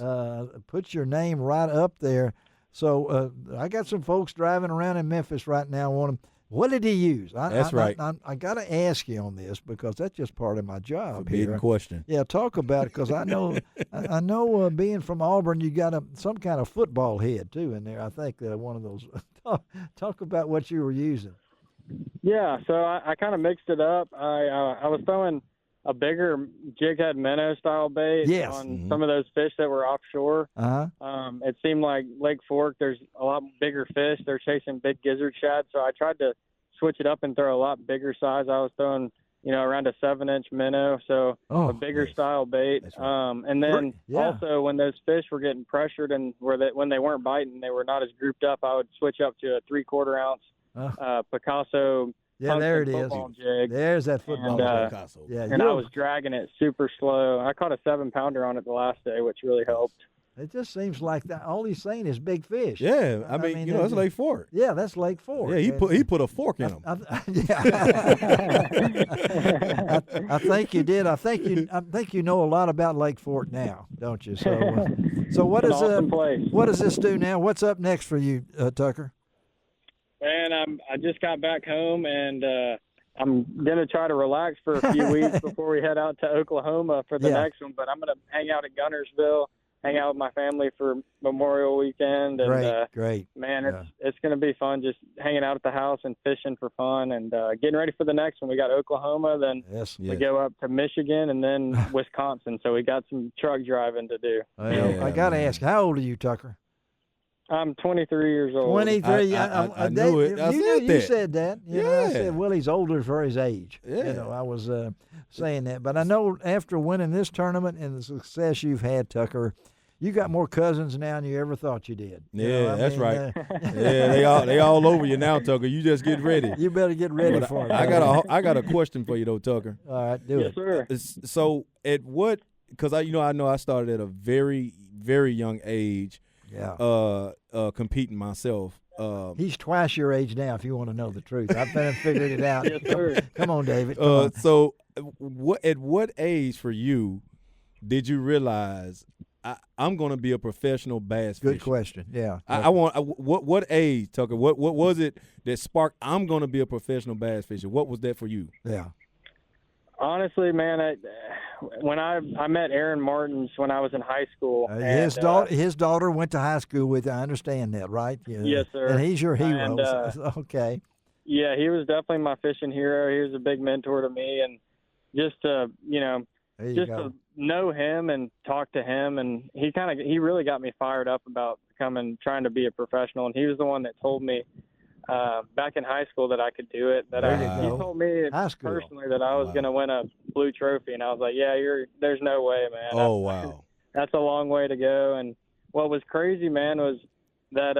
Put your name right up there. So I got some folks driving around in Memphis right now. What did he use? That's right. I got to ask you on this because that's just part of my job. Forbidden question. Yeah, talk about it because I know being from Auburn, you got some kind of football head too in there. I think one of those. Talk about what you were using. Yeah, so I kind of mixed it up. I was throwing a bigger jighead minnow style bait on some of those fish that were offshore. It seemed like Lake Fork, there's a lot bigger fish. They're chasing big gizzard shad, so I tried to switch it up and throw a lot bigger size. I was throwing, around a 7-inch minnow, so a bigger style bait. Right. And then also when those fish were getting pressured and when they weren't biting, they were not as grouped up, I would switch up to a 3/4 ounce Picasso. Yeah, there it is. Jig. There's that football Picasso. And I was dragging it super slow. I caught a 7-pounder on it the last day, which really helped. It just seems like that. All he's saying is big fish. Yeah, I mean that's Lake Fork. Yeah, that's Lake Fork. Yeah, he put a fork in him. I think you did. I think you know a lot about Lake Fork now, don't you? So what is awesome what does this do now? What's up next for you, Tucker? Man, I just got back home and I'm gonna try to relax for a few weeks before we head out to Oklahoma for the next one. But I'm gonna hang out at Guntersville. Hang out with my family for Memorial Weekend, and great. Man, it's going to be fun just hanging out at the house and fishing for fun, and getting ready for the next one. We got Oklahoma, then we go up to Michigan, and then Wisconsin. So we got some truck driving to do. I got to ask, how old are you, Tucker? I'm 23 years old. 23. I knew it. You said that. I said, well, he's older for his age. Yeah. I was saying that. But I know after winning this tournament and the success you've had, Tucker, you got more cousins now than you ever thought you did. Yeah, that's right. They all over you now, Tucker. You just get ready. You better get ready for it. I got a question for you though, Tucker. All right, do it. Yes, sir. So at what? Because I know I started at a very, very young age. Yeah. Competing myself. He's twice your age now, if you want to know the truth. I've been and figured it out. Yes, sir. Come on, David. So, at what age for you did you realize I'm going to be a professional bass fisher? Good question. Yeah. What age, Tucker? What was it that sparked I'm going to be a professional bass fisher? What was that for you? Yeah. Honestly, man, when I met Aaron Martins when I was in high school. His daughter went to high school with you. I understand that, right? Yeah. Yes, sir. And he's your hero. And, okay. Yeah, he was definitely my fishing hero. He was a big mentor to me, and just to to know him and talk to him, and he really got me fired up about trying to be a professional. And he was the one that told me back in high school that I could do it. He told me personally that I was going to win a blue trophy, and I was like, "Yeah, there's no way, man." Oh, wow. That's a long way to go. And what was crazy, man, was that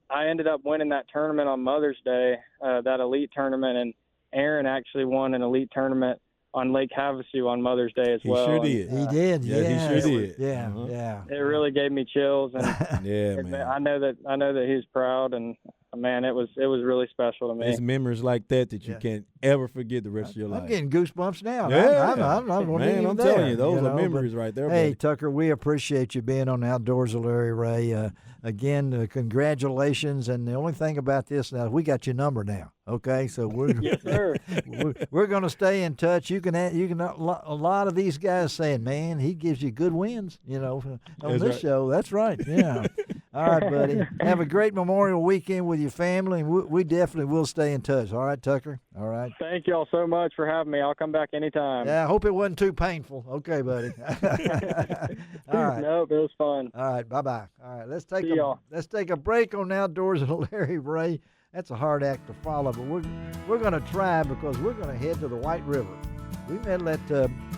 I ended up winning that tournament on Mother's Day, that elite tournament, and Aaron actually won an elite tournament on Lake Havasu on Mother's Day as well. He sure did. He did. Yeah, he sure did. Yeah, yeah. It really gave me chills, and man. I know that he's proud, and man, it was really special to me. It's memories like that you can't ever forget the rest of your life. I'm getting goosebumps now. Yeah, I'm telling you, those are memories right there. Hey, buddy. Tucker, we appreciate you being on Outdoors with Larry Ray. Again, congratulations. And the only thing about this now, we got your number now. Okay, so yes, sir. we're going to stay in touch. You can a lot of these guys saying, man, he gives you good wins, on this show. That's right. Yeah. All right, buddy. Have a great Memorial weekend with your family, and we definitely will stay in touch. All right, Tucker? All right. Thank you all so much for having me. I'll come back anytime. Yeah, I hope it wasn't too painful. Okay, buddy. All right. Nope, it was fun. All right, bye-bye. All right, let's take a break on Outdoors with Larry Ray. That's a hard act to follow, but we're going to try because we're going to head to the White River. We may let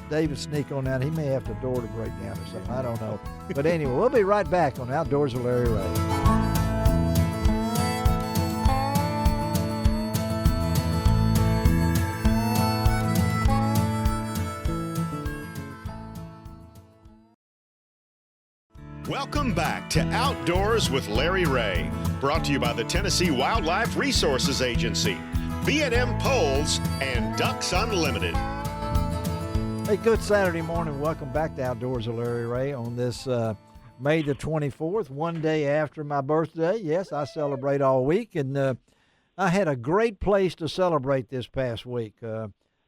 David sneak on out. He may have the door to break down or something. I don't know. But anyway, we'll be right back on Outdoors with Larry Ray. Welcome back to Outdoors with Larry Ray, brought to you by the Tennessee Wildlife Resources Agency, B&M Poles, and Ducks Unlimited. Hey, good Saturday morning. Welcome back to Outdoors with Larry Ray on this May the 24th, one day after my birthday. Yes, I celebrate all week, and I had a great place to celebrate this past week.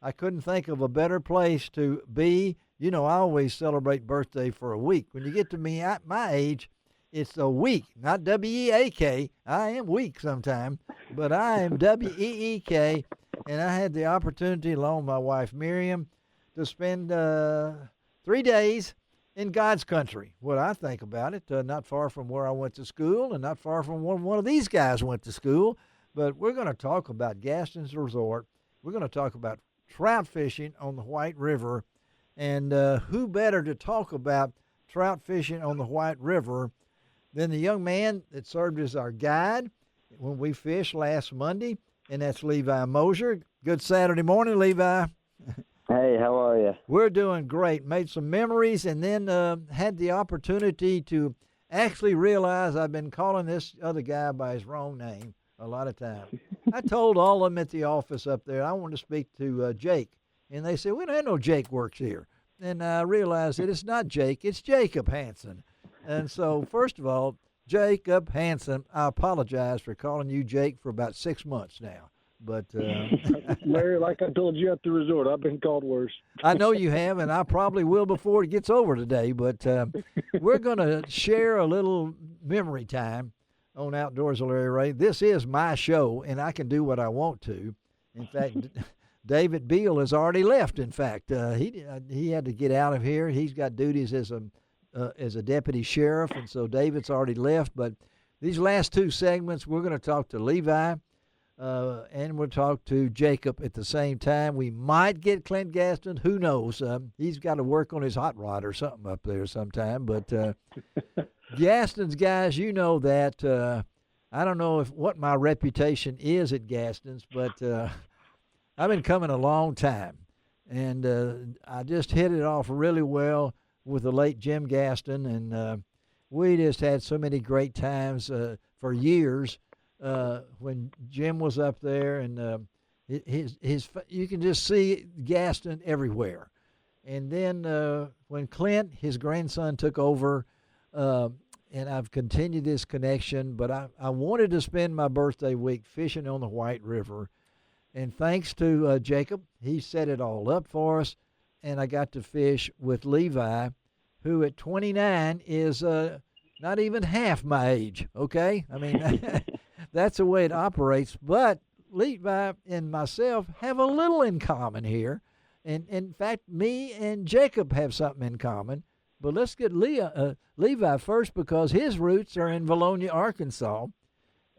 I couldn't think of a better place to be. I always celebrate birthday for a week. When you get to me at my age, it's a week, not W-E-A-K. I am weak sometimes, but I am W-E-E-K, and I had the opportunity, along with my wife Miriam, to spend 3 days in God's country. What I think about it, not far from where I went to school and not far from where one of these guys went to school. But we're going to talk about Gaston's Resort. We're going to talk about trout fishing on the White River. And who better to talk about trout fishing on the White River than the young man that served as our guide when we fished last Monday, and that's Levi Moser. Good Saturday morning, Levi. Hey, how are you? We're doing great. Made some memories, and then had the opportunity to actually realize I've been calling this other guy by his wrong name a lot of times. I told all of them at the office up there I wanted to speak to Jake, and they said, we don't have no Jake works here. And I realized that it's not Jake, it's Jacob Hanson. And so, first of all, Jacob Hanson, I apologize for calling you Jake for about 6 months now. But Larry, like I told you at the resort, I've been called worse. I know you have, and I probably will before it gets over today. But we're going to share a little memory time on Outdoors with Larry Ray. This is my show, and I can do what I want to. In fact, David Beal has already left. In fact, he had to get out of here. He's got duties as a deputy sheriff, and so David's already left. But these last two segments, we're going to talk to Levi. And we'll talk to Jacob at the same time. We might get Clint Gaston. Who knows? He's got to work on his hot rod or something up there sometime. But Gaston's, guys, you know that. I don't know what my reputation is at Gaston's, but I've been coming a long time. And I just hit it off really well with the late Jim Gaston. And we just had so many great times for years. When Jim was up there, and his you can just see Gaston everywhere. And then when Clint, his grandson, took over, and I've continued this connection, but I wanted to spend my birthday week fishing on the White River. And thanks to Jacob, he set it all up for us, and I got to fish with Levi, who at 29 is not even half my age, okay? I mean... That's the way it operates. But Levi and myself have a little in common here. And in fact, me and Jacob have something in common. But let's get Levi first, because his roots are in Valonia, Arkansas.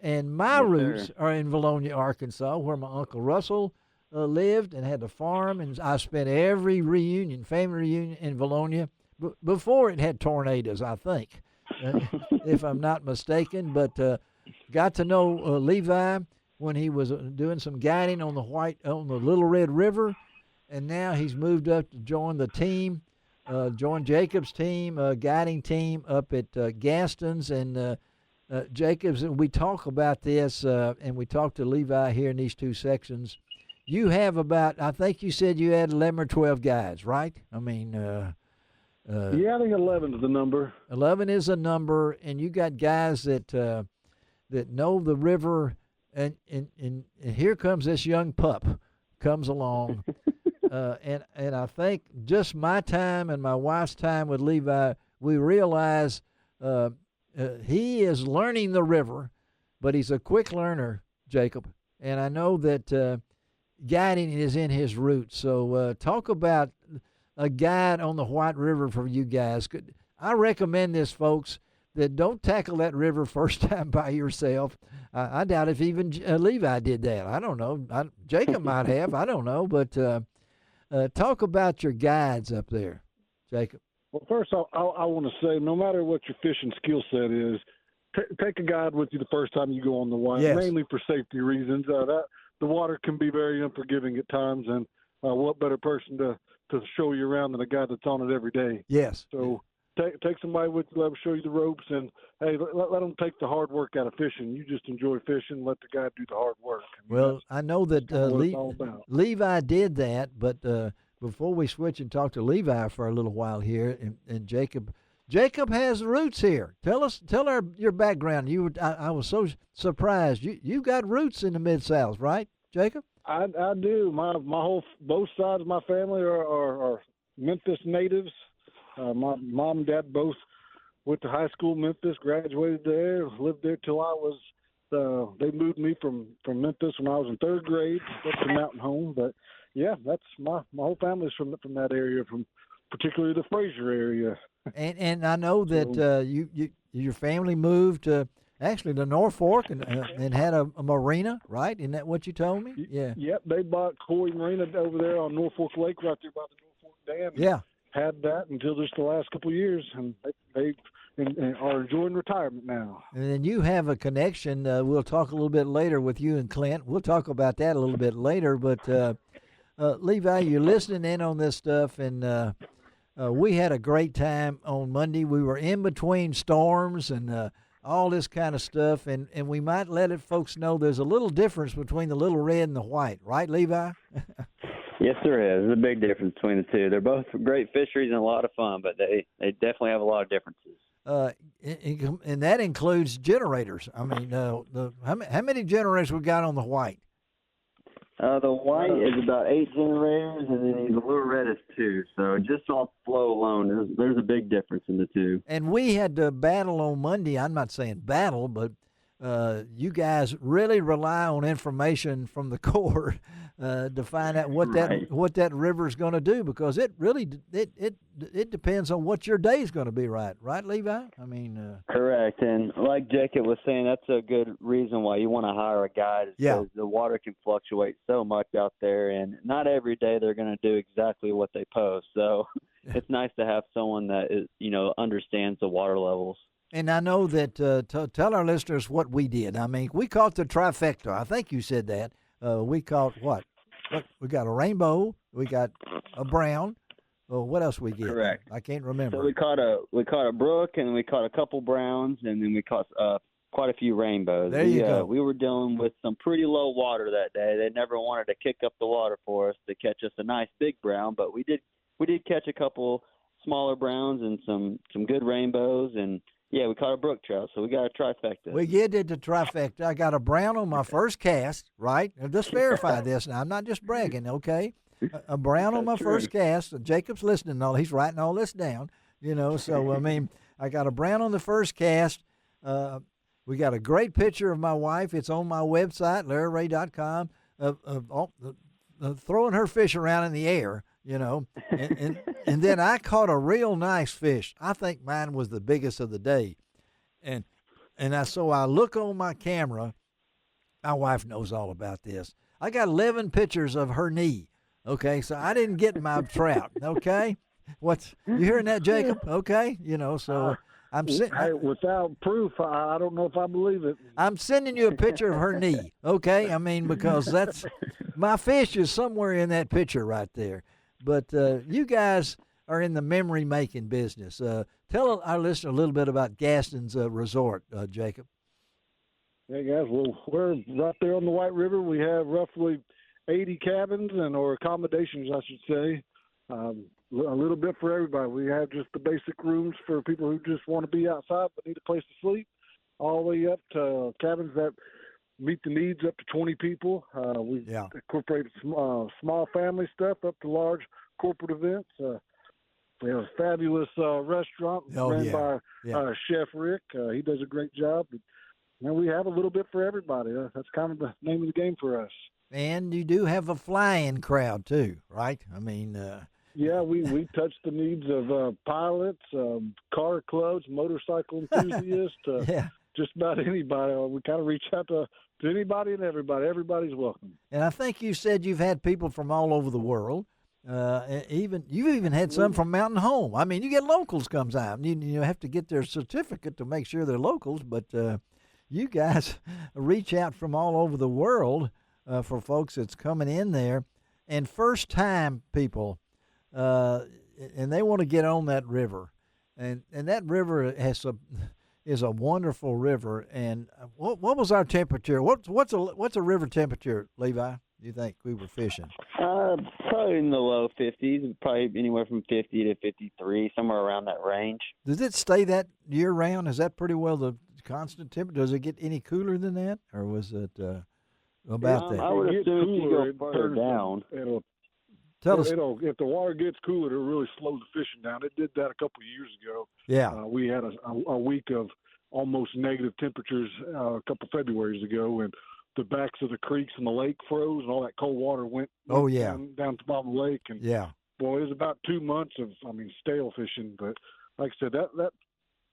And my roots are in Valonia, Arkansas, where my Uncle Russell lived and had a farm. And I spent every family reunion in Valonia before it had tornadoes, I think, if I'm not mistaken. But... got to know Levi when he was doing some guiding on the Little Red River, and now he's moved up to join the team, join Jacob's team, guiding team up at Gaston's. And Jacob's, and we talk about this, and we talk to Levi here in these two sections. You have about, I think you said you had 11 or 12 guides, right? I mean... yeah, I think 11 is the number. 11 is a number, and you got guys that know the river, and here comes this young pup, comes along, and I think just my time and my wife's time with Levi, we realize he is learning the river, but he's a quick learner, Jacob, and I know that guiding is in his roots. So talk about a guide on the White River for you guys. I recommend this, folks, that don't tackle that river first time by yourself. I doubt if even Levi did that. I don't know. Jacob might have. I don't know. But talk about your guides up there, Jacob. Well, first, I want to say, no matter what your fishing skill set is, take a guide with you the first time you go on the White, mainly for safety reasons. The water can be very unforgiving at times, and what better person to show you around than a guy that's on it every day. Yes. So take somebody with you, let them show you the ropes, and hey, let them take the hard work out of fishing. You just enjoy fishing, let the guy do the hard work. Well, I know that Levi did that, but before we switch and talk to Levi for a little while here, and Jacob has roots here. Tell your background. I was so surprised. You got roots in the Mid-South, right, Jacob? I do. Both sides of my family are Memphis natives. My mom and dad both went to high school in Memphis, graduated there, lived there till I was. They moved me from Memphis when I was in third grade up to Mountain Home. But yeah, that's my whole family's from that area, from particularly the Fraser area. And I know that your family moved actually to North Fork and had a marina, right? Isn't that what you told me? Yeah. Yep, they bought Coy Marina over there on Norfolk Lake, right there by the Norfolk Dam. Yeah. Had that until just the last couple of years, and they are enjoying retirement now. And then you have a connection. We'll talk a little bit later with you and Clint. We'll talk about that a little bit later. But Levi, you're listening in on this stuff, and we had a great time on Monday. We were in between storms and all this kind of stuff, and we might let folks know there's a little difference between the little red and the white, right, Levi? Yes, there is. There's a big difference between the two. They're both great fisheries and a lot of fun, but they definitely have a lot of differences. And that includes generators. I mean, how many generators we got on the white? The white is about 8 generators, and then the little red is 2. So just off flow alone, there's a big difference in the two. And we had to battle on Monday. I'm not saying battle, but you guys really rely on information from the Corps to find out what that river is going to do, because it really it depends on what your day is going to be, right, Levi? I mean, correct. And like Jacob was saying, that's a good reason why you want to hire a guide. Because the water can fluctuate so much out there, and not every day they're going to do exactly what they post. So it's nice to have someone that is, understands the water levels. And I know that tell our listeners what we did. I mean, we caught the trifecta. I think you said that. We caught what? We got a rainbow. We got a brown. Well, what else we get? Correct. I can't remember. So we caught a brook, and we caught a couple browns, and then we caught quite a few rainbows. There you go. We were dealing with some pretty low water that day. They never wanted to kick up the water for us to catch us a nice big brown, but we did catch a couple smaller browns and some good rainbows, and yeah, we caught a brook trout, so we got a trifecta. We did the trifecta. I got a brown on my first cast, right? Now, just verify this now. I'm not just bragging, okay? A brown on my first cast. Jacob's listening. He's writing all this down, So, I mean, I got a brown on the first cast. We got a great picture of my wife. It's on my website, LarryRay.com, throwing her fish around in the air. And then I caught a real nice fish. I think mine was the biggest of the day. So I look on my camera. My wife knows all about this. I got 11 pictures of her knee. Okay, so I didn't get my trout. Okay, you hearing that, Jacob? Okay, so I'm without proof, I don't know if I believe it. I'm sending you a picture of her knee. Okay, I mean, because that's my fish is somewhere in that picture right there. But you guys are in the memory-making business. Tell our listener a little bit about Gaston's Resort, Jacob. Hey, guys, well, we're right there on the White River. We have roughly 80 cabins or accommodations, I should say. A little bit for everybody. We have just the basic rooms for people who just want to be outside but need a place to sleep, all the way up to cabins that meet the needs up to 20 people. We incorporate small family stuff up to large corporate events. We have a fabulous restaurant ran by Chef Rick. He does a great job. But, we have a little bit for everybody. That's kind of the name of the game for us. And you do have a fly-in crowd too, right? I mean, yeah, we touch the needs of pilots, car clubs, motorcycle enthusiasts, just about anybody. We kind of reach out to anybody and everybody. Everybody's welcome. And I think you said you've had people from all over the world. You've even had some from Mountain Home. I mean, you get locals comes out. You have to get their certificate to make sure they're locals, but you guys reach out from all over the world for folks that's coming in there, and first-time people, and they want to get on that river, and that river is a wonderful river. And what was our temperature? What's a river temperature, Levi? You think we were fishing? Probably in the low 50s, probably anywhere from 50 to 53, somewhere around that range. Does it stay that year round? Is that pretty well the constant temperature? Does it get any cooler than that, or was it about that? I would assume if you go further down. If the water gets cooler, it really slows the fishing down. It did that a couple of years ago. Yeah. We had a week of almost negative temperatures a couple Februarys ago, and the backs of the creeks and the lake froze, and all that cold water went down to the bottom of the lake. And boy, it was about 2 months of stale fishing. But like I said, that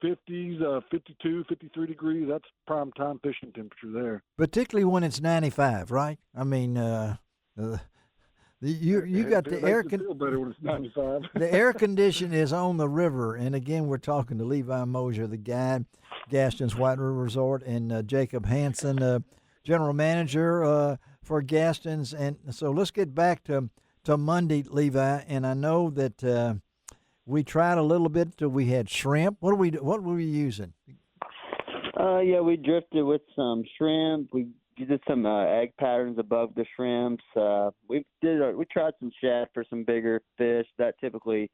50s, 52, 53 degrees, that's prime time fishing temperature there. Particularly when it's 95, right? I mean, you got the air feel better when it's 95. The air condition is on the river, and again, we're talking to Levi Moser, the guide, Gaston's White River Resort, and Jacob Hanson, general manager for Gaston's. And so let's get back to Monday, Levi. And I know that we tried a little bit till we had shrimp. What were we using? We drifted with some shrimp. We did some egg patterns above the shrimps. We tried some shad for some bigger fish. That's typically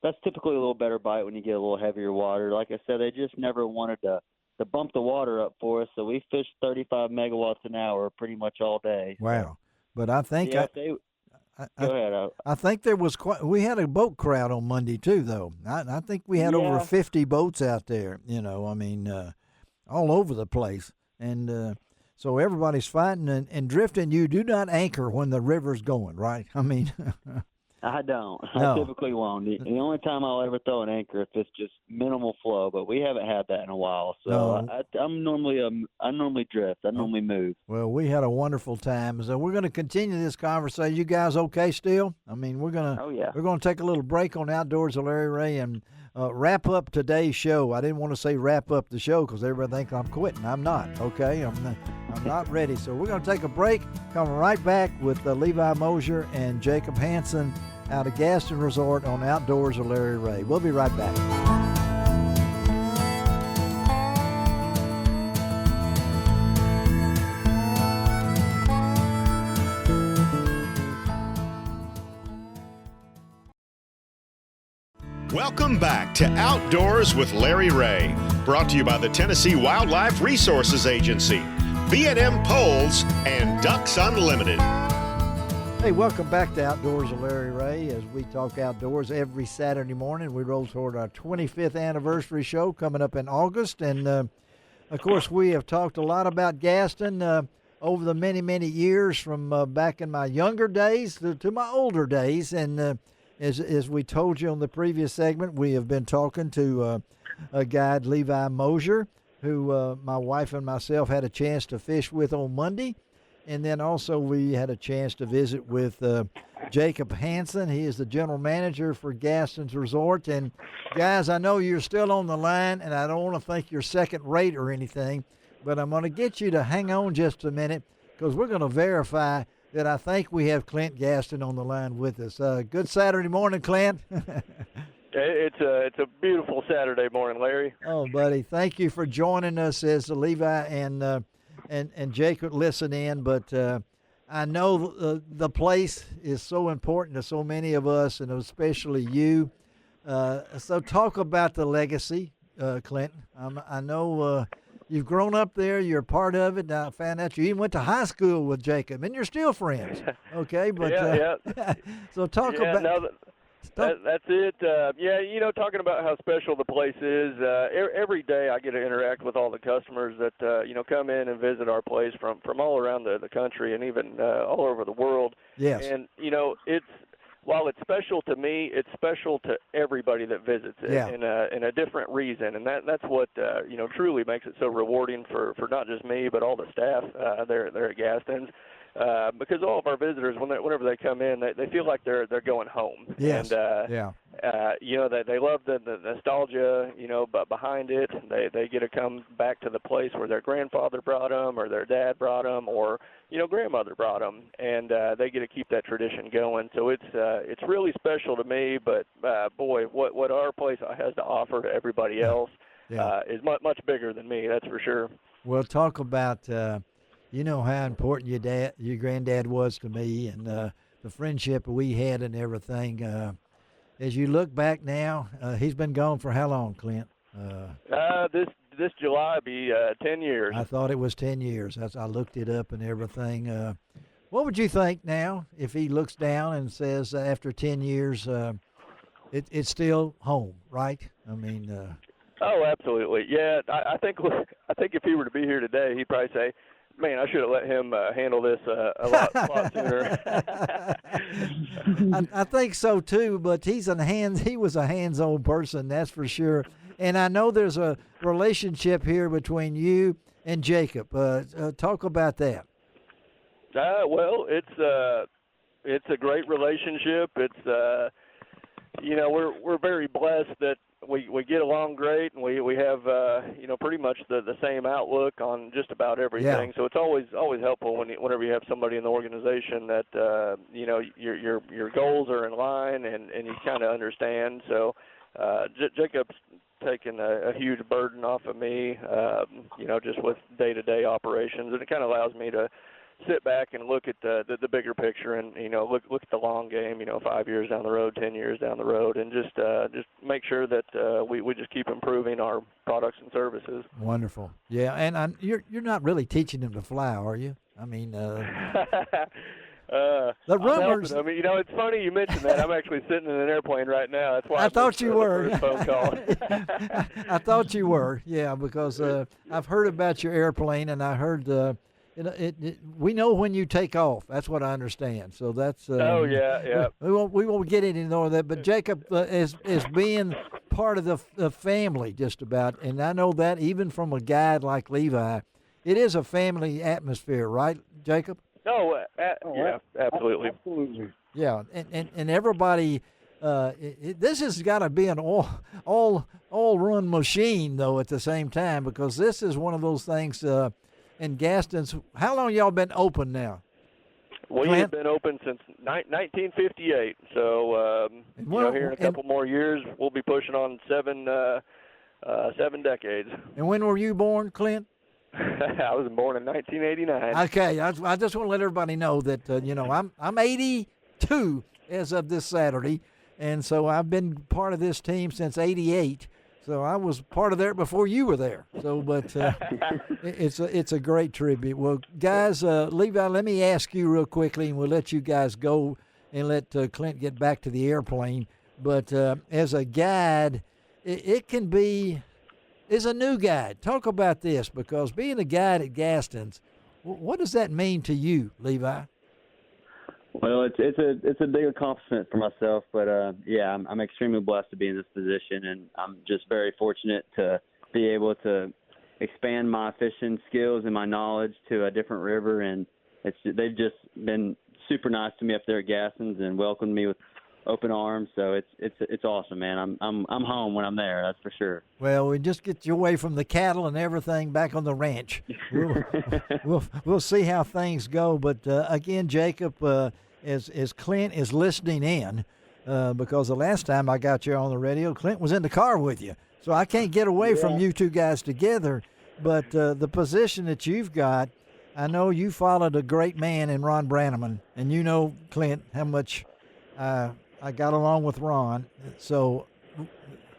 a little better bite when you get a little heavier water. Like I said, they just never wanted to bump the water up for us, so we fished 35 megawatts an hour pretty much all day. Wow! But I think go ahead. I think there was we had a boat crowd on Monday too, though. I think we had over 50 boats out there. All over the place, and so everybody's fighting and drifting. You do not anchor when the river's going, right? I mean, I don't. No. I typically won't. The only time I'll ever throw an anchor if it's just minimal flow, but we haven't had that in a while. So No. I normally drift. I normally move. Well, we had a wonderful time. So we're going to continue this conversation. You guys okay still? I mean, we're going to take a little break on Outdoors with Larry Ray and wrap up today's show. I didn't want to say wrap up the show because everybody thinks I'm quitting. I'm not, okay? I'm not ready. So we're going to take a break, come right back with Levi Moser and Jacob Hanson out of Gaston Resort on Outdoors with Larry Ray. We'll be right back. Welcome back to Outdoors with Larry Ray, brought to you by the Tennessee Wildlife Resources Agency, B&M Poles, and Ducks Unlimited. Hey, welcome back to Outdoors with Larry Ray as we talk outdoors every Saturday morning. We roll toward our 25th anniversary show coming up in August. And, of course, we have talked a lot about Gaston over the many, many years from back in my younger days to my older days. And as we told you on the previous segment, we have been talking to a guide, Levi Moser, who my wife and myself had a chance to fish with on Monday. And then also we had a chance to visit with Jacob Hanson. He is the general manager for Gaston's Resort. And, guys, I know you're still on the line, and I don't want to think you're second rate or anything, but I'm going to get you to hang on just a minute because we're going to verify that I think we have Clint Gaston on the line with us. Good Saturday morning, Clint. It's a beautiful Saturday morning, Larry. Oh, buddy, thank you for joining us as Levi and Jacob listen in. But I know the place is so important to so many of us, and especially you. So talk about the legacy, Clinton. I know you've grown up there. You're a part of it. I found out you even went to high school with Jacob, and you're still friends. Okay, but so talk about. No, that's it. Talking about how special the place is. Every day I get to interact with all the customers that come in and visit our place from all around the country and even all over the world. Yes. And while it's special to me, it's special to everybody that visits it in a different reason, and that's what truly makes it so rewarding for not just me but all the staff there at Gaston's. Because all of our visitors, whenever they come in, they feel like they're going home. Yes. And they love the nostalgia, but behind it, they get to come back to the place where their grandfather brought them, or their dad brought them, or grandmother brought them, and they get to keep that tradition going. So it's really special to me. But boy, what our place has to offer to everybody else is much bigger than me. That's for sure. We'll talk about. You know how important your granddad was to me, and the friendship we had and everything. As you look back now, he's been gone for how long, Clint? This July will be 10 years. I thought it was 10 years. I looked it up and everything. What would you think now if he looks down and says after 10 years, it's still home, right? I mean. Oh, absolutely. Yeah, I think if he were to be here today, he'd probably say, man, I should have let him handle this a lot sooner. I think so too, but he was a hands-on person, that's for sure. And I know there's a relationship here between you and Jacob. Talk about that. Well, it's a great relationship. It's we're very blessed that we get along great, and we have pretty much the same outlook on just about everything. Yeah. So it's always helpful whenever you have somebody in the organization that your goals are in line and you kind of understand. So Jacob's taken a huge burden off of me, just with day-to-day operations, and it kind of allows me to sit back and look at the bigger picture and, look at the long game, 5 years down the road, 10 years down the road, and just make sure that we just keep improving our products and services. Wonderful. Yeah, and you're not really teaching them to fly, are you? I mean, the rumors. I mean, it's funny you mentioned that. I'm actually sitting in an airplane right now. That's why I thought you were. The first phone call. I thought you were. Yeah, because I've heard about your airplane, and I heard we know when you take off. That's what I understand. So that's. Oh yeah. We won't get into more of that. But Jacob is being part of the family just about, and I know that even from a guide like Levi, it is a family atmosphere, right, Jacob? Oh, yeah, absolutely. Absolutely. Yeah, and everybody. This has got to be an all run machine though at the same time, because this is one of those things. In Gaston's, how long y'all been open now? We have been open since 1958. So here in a couple more years, we'll be pushing on 7 decades. And when were you born, Clint? I was born in 1989. Okay, I just want to let everybody know that I'm 82 as of this Saturday, and so I've been part of this team since '88. So I was part of that before you were there. So, but it's a great tribute. Well, guys, Levi, let me ask you real quickly, and we'll let you guys go and let Clint get back to the airplane. But as a guide, it can be. As a new guide, talk about this, because being a guide at Gaston's, what does that mean to you, Levi? Well, it's a big accomplishment for myself, but I'm extremely blessed to be in this position, and I'm just very fortunate to be able to expand my fishing skills and my knowledge to a different river, and they've just been super nice to me up there at Gaston's and welcomed me with open arms. So it's awesome, man. I'm home when I'm there, that's for sure. Well, we just get you away from the cattle and everything back on the ranch. We'll see how things go. But again, Jacob, as Clint is listening in, because the last time I got you on the radio, Clint was in the car with you, so I can't get away from you two guys together. But the position that you've got, I know you followed a great man in Ron Brannaman, and you know, Clint, how much I got along with Ron. So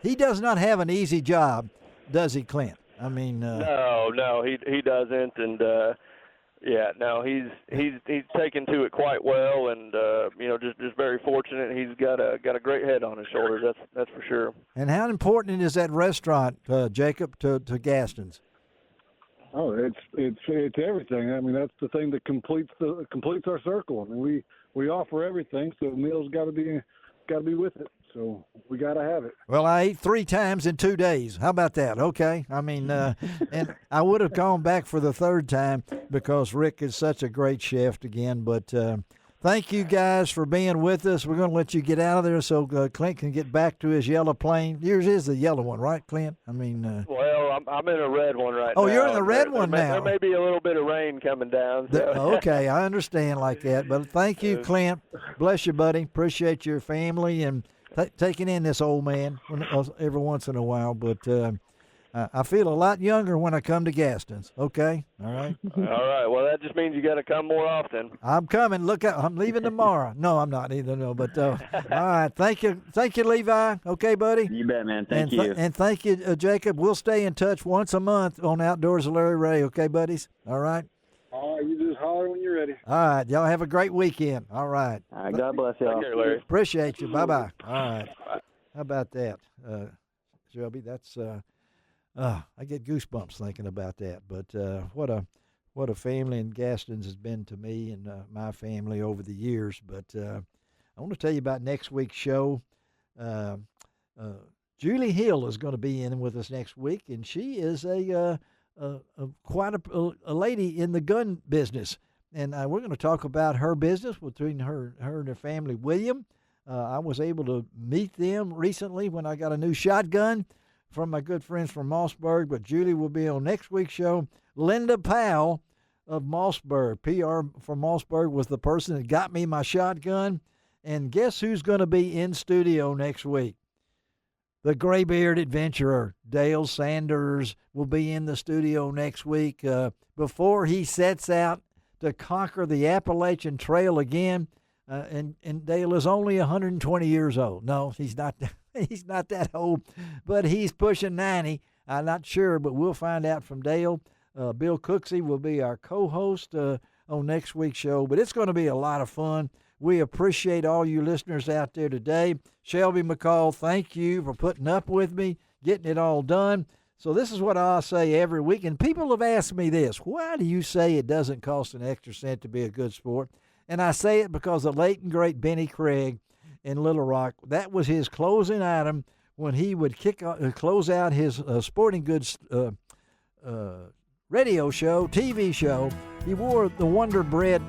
he does not have an easy job, does he, Clint? I mean, no, he doesn't, and he's taken to it quite well, and just very fortunate. He's got a great head on his shoulders. That's for sure. And how important is that restaurant, Jacob, to Gaston's? Oh, it's everything. I mean, that's the thing that completes our circle. I mean, we offer everything, so the meal's got to be with it. So we got to have it. Well, I ate 3 times in 2 days. How about that? Okay. I mean, and I would have gone back for the 3rd time because Rick is such a great chef again. But thank you guys for being with us. We're going to let you get out of there so Clint can get back to his yellow plane. Yours is the yellow one, right, Clint? I mean, well, I'm in a red one right now. Oh, you're in the red one now. There may be a little bit of rain coming down. So. Okay, I understand like that. But thank you, Clint. Bless you, buddy. Appreciate your family and taking in this old man every once in a while. But I feel a lot younger when I come to Gaston's. Okay, all right. All right. Well, that just means you got to come more often. I'm coming. Look, I'm leaving tomorrow. No, I'm not either. No, but all right. Thank you, Levi. Okay, buddy. You bet, man. Thank you. And thank you, Jacob. We'll stay in touch once a month on Outdoors with Larry Ray. Okay, buddies. All right. All right. You just holler when you're ready. All right. Y'all have a great weekend. All right. All right. God bless y'all. Take care, Larry. Appreciate you. Bye-bye. All right. How about that, Shelby? That's I get goosebumps thinking about that. But what what a family and Gaston's has been to me and my family over the years. But I want to tell you about next week's show. Julie Hill is going to be in with us next week, and she is quite a lady in the gun business. And we're going to talk about her business between her and her family, William. I was able to meet them recently when I got a new shotgun from my good friends from Mossburg, but Julie will be on next week's show. Linda Powell of Mossburg, PR from Mossburg, was the person that got me my shotgun. And guess who's going to be in studio next week? The gray-beard adventurer, Dale Sanders, will be in the studio next week before he sets out to conquer the Appalachian Trail again. And Dale is only 120 years old. No, he's not. He's not that old, but he's pushing 90. I'm not sure, but we'll find out from Dale. Bill Cooksey will be our co-host on next week's show, but it's going to be a lot of fun. We appreciate all you listeners out there today. Shelby McCall, thank you for putting up with me, getting it all done. So this is what I say every week, and people have asked me this: why do you say it doesn't cost an extra cent to be a good sport? And I say it because the late and great Benny Craig in Little Rock, that was his closing item when he would close out his sporting goods radio show, TV show. He wore the Wonder Bread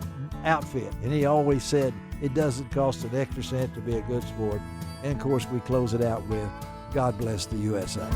outfit, and he always said it doesn't cost an extra cent to be a good sport. And, of course, we close it out with God bless the USA.